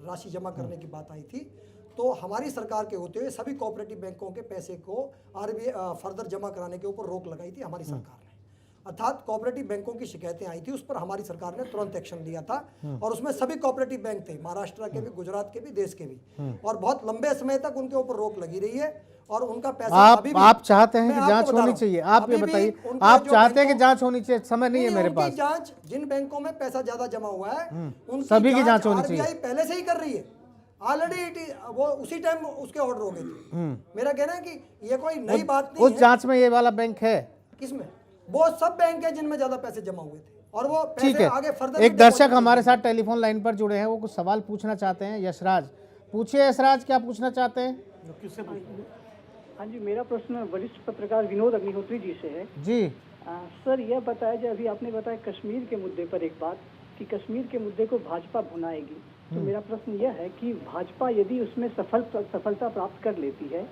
Speaker 7: राशि जमा करने की बात आई थी तो हमारी सरकार के होते हुए सभी कोऑपरेटिव बैंकों के पैसे को आरबीआई फर्दर जमा कराने के ऊपर रोक लगाई थी हमारी सरकार ने। अर्थात कोऑपरेटिव बैंकों की शिकायतें आई थी, उस पर हमारी सरकार ने तुरंत एक्शन लिया था और उसमें सभी कोऑपरेटिव बैंक थे, महाराष्ट्र के भी, गुजरात के भी, देश के भी, और बहुत लंबे समय तक उनके ऊपर रोक लगी रही है और उनका पैसा अभी भी,
Speaker 1: आप चाहते हैं
Speaker 7: मैं
Speaker 1: कि
Speaker 7: आपको
Speaker 1: जांच
Speaker 7: बता
Speaker 1: होनी
Speaker 7: रहा हूं,
Speaker 1: चाहिए, आप ये
Speaker 7: अभी भी
Speaker 1: बताइए,
Speaker 7: उनके
Speaker 1: आप
Speaker 7: जो
Speaker 1: चाहते हैं कि
Speaker 7: बैंकों-
Speaker 1: जांच होनी चाहिए, समय नहीं है मेरे
Speaker 7: उनकी
Speaker 1: पास।
Speaker 7: जांच, जिन बैंकों में पैसा ज्यादा जमा हुआ है उनकी
Speaker 1: सभी की जांच होनी
Speaker 7: RBI
Speaker 1: चाहिए।
Speaker 7: पहले से ही कर रही है, ऑलरेडी वो उसी टाइम उसके ऑर्डर हो गए थे। मेरा कहना है कि ये कोई नई बात नहीं
Speaker 1: उस
Speaker 7: है।
Speaker 1: जांच में ये वाला बैंक है?
Speaker 7: किसमें? वो सब बैंक है जिनमें ज्यादा पैसे जमा हुए थे और वो
Speaker 1: ठीक
Speaker 7: पैसे
Speaker 1: है।
Speaker 7: आगे फर्दर
Speaker 1: एक दर्शक हमारे साथ टेलीफोन लाइन पर जुड़े हैं, वो कुछ सवाल पूछना चाहते हैं। यशराज, पूछिए यशराज, क्या पूछना चाहते हैं?
Speaker 17: हाँ जी, मेरा प्रश्न वरिष्ठ पत्रकार विनोद अग्निहोत्री जी से है।
Speaker 1: जी
Speaker 17: सर, यह बताया जो अभी आपने बताया कश्मीर के मुद्दे पर एक बात कि कश्मीर के मुद्दे को भाजपा भुनाएगी, तो मेरा प्रश्न यह है कि भाजपा यदि उसमें सफलता प्राप्त कर लेती है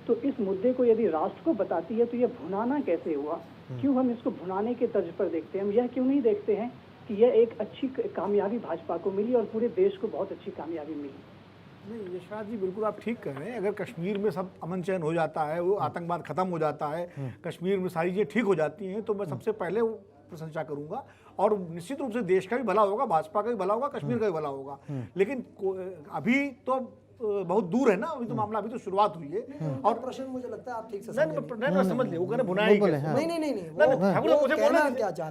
Speaker 17: तो इस मुद्दे को यदि राष्ट्र को बताती है तो यह भुनाना कैसे हुआ? क्यों हम इसको भुनाने के तर्ज पर देखते हैं? हम यह क्यों नहीं देखते हैं कि यह एक अच्छी कामयाबी भाजपा को मिली और पूरे देश को बहुत अच्छी कामयाबी मिली?
Speaker 6: नहीं यशराज जी, बिल्कुल आप ठीक कह रहे हैं। अगर कश्मीर में सब अमन चैन हो जाता है, वो आतंकवाद खत्म हो जाता है, कश्मीर में सारी चीज़ें ठीक हो जाती हैं, तो मैं सबसे पहले वो प्रशंसा करूंगा और निश्चित रूप से देश का भी भला होगा, भाजपा का भी भला होगा, कश्मीर का भी भला होगा। लेकिन अभी तो बहुत दूर है ना, अभी तो मामला, अभी तो शुरुआत हुई है। और
Speaker 7: प्रश्न मुझे लगता है आप ठीक से
Speaker 6: नहीं समझ लिया, वो कहने बुनाई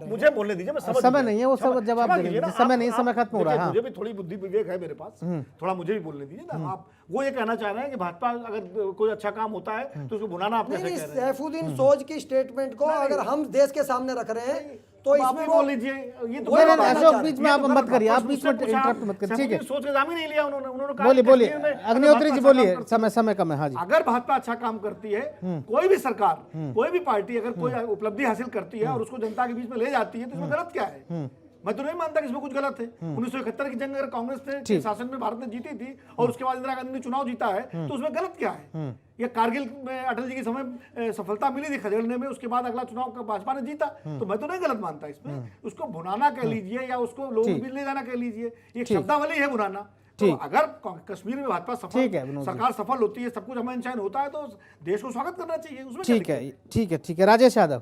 Speaker 6: मुझे बोलने दीजिए, मैं समझ,
Speaker 1: समय नहीं है, वो सब जवाब दे रहे हैं, समय नहीं, समय खत्म हो रहा है।
Speaker 6: मुझे भी थोड़ी बुद्धि विवेक है मेरे पास, थोड़ा मुझे भी बोलने दीजिए ना। आप वो ये कहना चाह रहे हैं कि भाजपा अगर कोई अच्छा काम होता है तो उसको बुनाना आप कैसे कह रहे हैं?
Speaker 7: सैफुद्दीन सोज की स्टेटमेंट को अगर हम देश के सामने रख रहे हैं तो इसमें
Speaker 6: बोल लीजिए। ये तो
Speaker 1: अशोक, बीच में आप मत करिए, आप बीच में इंटरप्ट मत करिए, ठीक है?
Speaker 6: सोच के दाम ही नहीं लिया उन्होंने कहा
Speaker 1: बोलिए अग्निहोत्री जी, बोलिए, समय कम है। हाँ जी,
Speaker 6: अगर भाजपा अच्छा काम करती है, कोई भी सरकार, कोई भी पार्टी अगर कोई उपलब्धि हासिल करती है और उसको जनता के बीच में ले जाती है तो इसमें गलत क्या है? मैं तो नहीं मानता कि इसमें कुछ गलत है। 1971 की जंग अगर कांग्रेस ने शासन में भारत ने जीती थी और उसके बाद इंदिरा गांधी ने चुनाव जीता है तो उसमें गलत क्या है? ये कारगिल में अटल जी के समय सफलता मिली थी खदेड़ने में, उसके बाद अगला चुनाव का भाजपा ने जीता, तो मैं तो नहीं गलत मानता इसमें। उसको भुनाना कह लीजिए या उसको लोग भी ले जाना कह लीजिए, ये शब्दावली है भुनाना। तो अगर कश्मीर में भाजपा सरकार सफल होती है, सब कुछ अमन चैन होता है, तो देश को स्वागत करना चाहिए उसमें।
Speaker 1: ठीक है। राजेश यादव,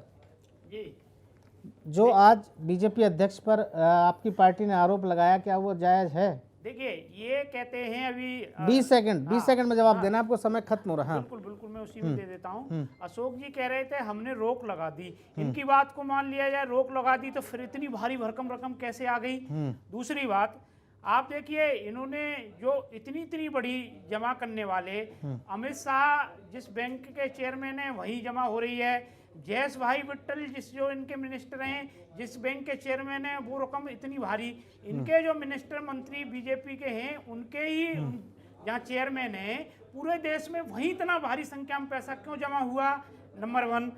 Speaker 1: जो आज बीजेपी अध्यक्ष पर आपकी पार्टी ने आरोप लगाया, क्या वो जायज है?
Speaker 8: देखिए, ये कहते हैं अभी
Speaker 1: 20 सेकंड में जवाब देना, आपको समय खत्म हो रहा है।
Speaker 8: बिल्कुल मैं उसी में दे देता हूँ। अशोक जी कह रहे थे हमने रोक लगा दी, इनकी बात को मान लिया जाए, रोक लगा दी तो फिर इतनी भारी भरकम रकम कैसे आ गई? दूसरी बात, आप देखिए, इन्होंने जो इतनी बड़ी जमा करने वाले, अमित शाह जिस बैंक के चेयरमैन है वही जमा हो रही है, जयेश भाई विट्टल जो इनके मिनिस्टर हैं, जिस बैंक के चेयरमैन हैं, वो रकम इतनी भारी, इनके जो मिनिस्टर मंत्री बीजेपी के हैं उनके ही जहाँ चेयरमैन हैं, पूरे देश में वही इतना भारी संख्या में पैसा क्यों जमा हुआ? नंबर 1।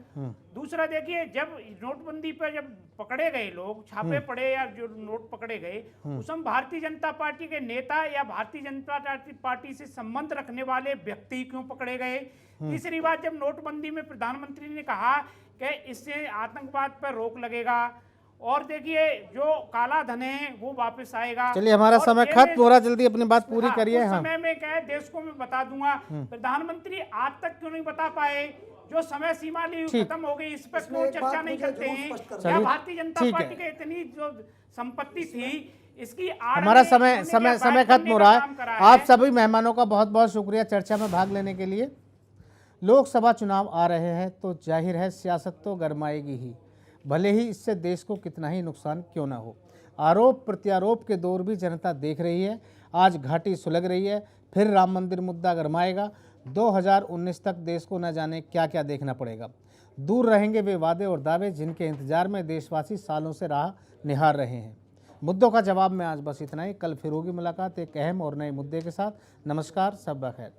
Speaker 8: दूसरा देखिए, जब नोटबंदी पर जब पकड़े गए लोग, छापे पड़े या जो नोट पकड़े गए, उसमें भारतीय जनता पार्टी के नेता या भारतीय जनता पार्टी से संबंध रखने वाले व्यक्ति क्यों पकड़े गए? तीसरी बात, जब नोटबंदी में प्रधानमंत्री ने कहा कि इससे आतंकवाद पर रोक लगेगा और देखिए जो काला धन है वो वापस आएगा।
Speaker 1: चलिए, हमारा समय खत्म हो रहा, जल्दी अपनी बात पूरी करिए।
Speaker 8: समय में क्या है, देश को मैं बता दूंगा, प्रधानमंत्री आज तक क्यों नहीं बता पाए? जो समय सीमा ली खत्म हो गई, इस पर क्यों चर्चा नहीं करते हैं? क्या भारतीय जनता पार्टी की इतनी जो संपत्ति थी, इसकी
Speaker 1: हमारा समय खत्म हो रहा है। आप सभी मेहमानों का बहुत बहुत शुक्रिया चर्चा में भाग लेने के लिए। लोकसभा चुनाव आ रहे हैं तो जाहिर है सियासत तो गरमाएगी ही, भले ही इससे देश को कितना ही नुकसान क्यों ना हो। आरोप प्रत्यारोप के दौर भी जनता देख रही है। आज घाटी सुलग रही है, फिर राम मंदिर मुद्दा गरमाएगा। 2019 तक देश को न जाने क्या क्या देखना पड़ेगा। दूर रहेंगे वे वादे और दावे जिनके इंतजार में देशवासी सालों से राह निहार रहे हैं। मुद्दों का जवाब में आज बस इतना ही। कल फिर होगी मुलाकात एक अहम और नए मुद्दे के साथ। नमस्कार, सब बखैर।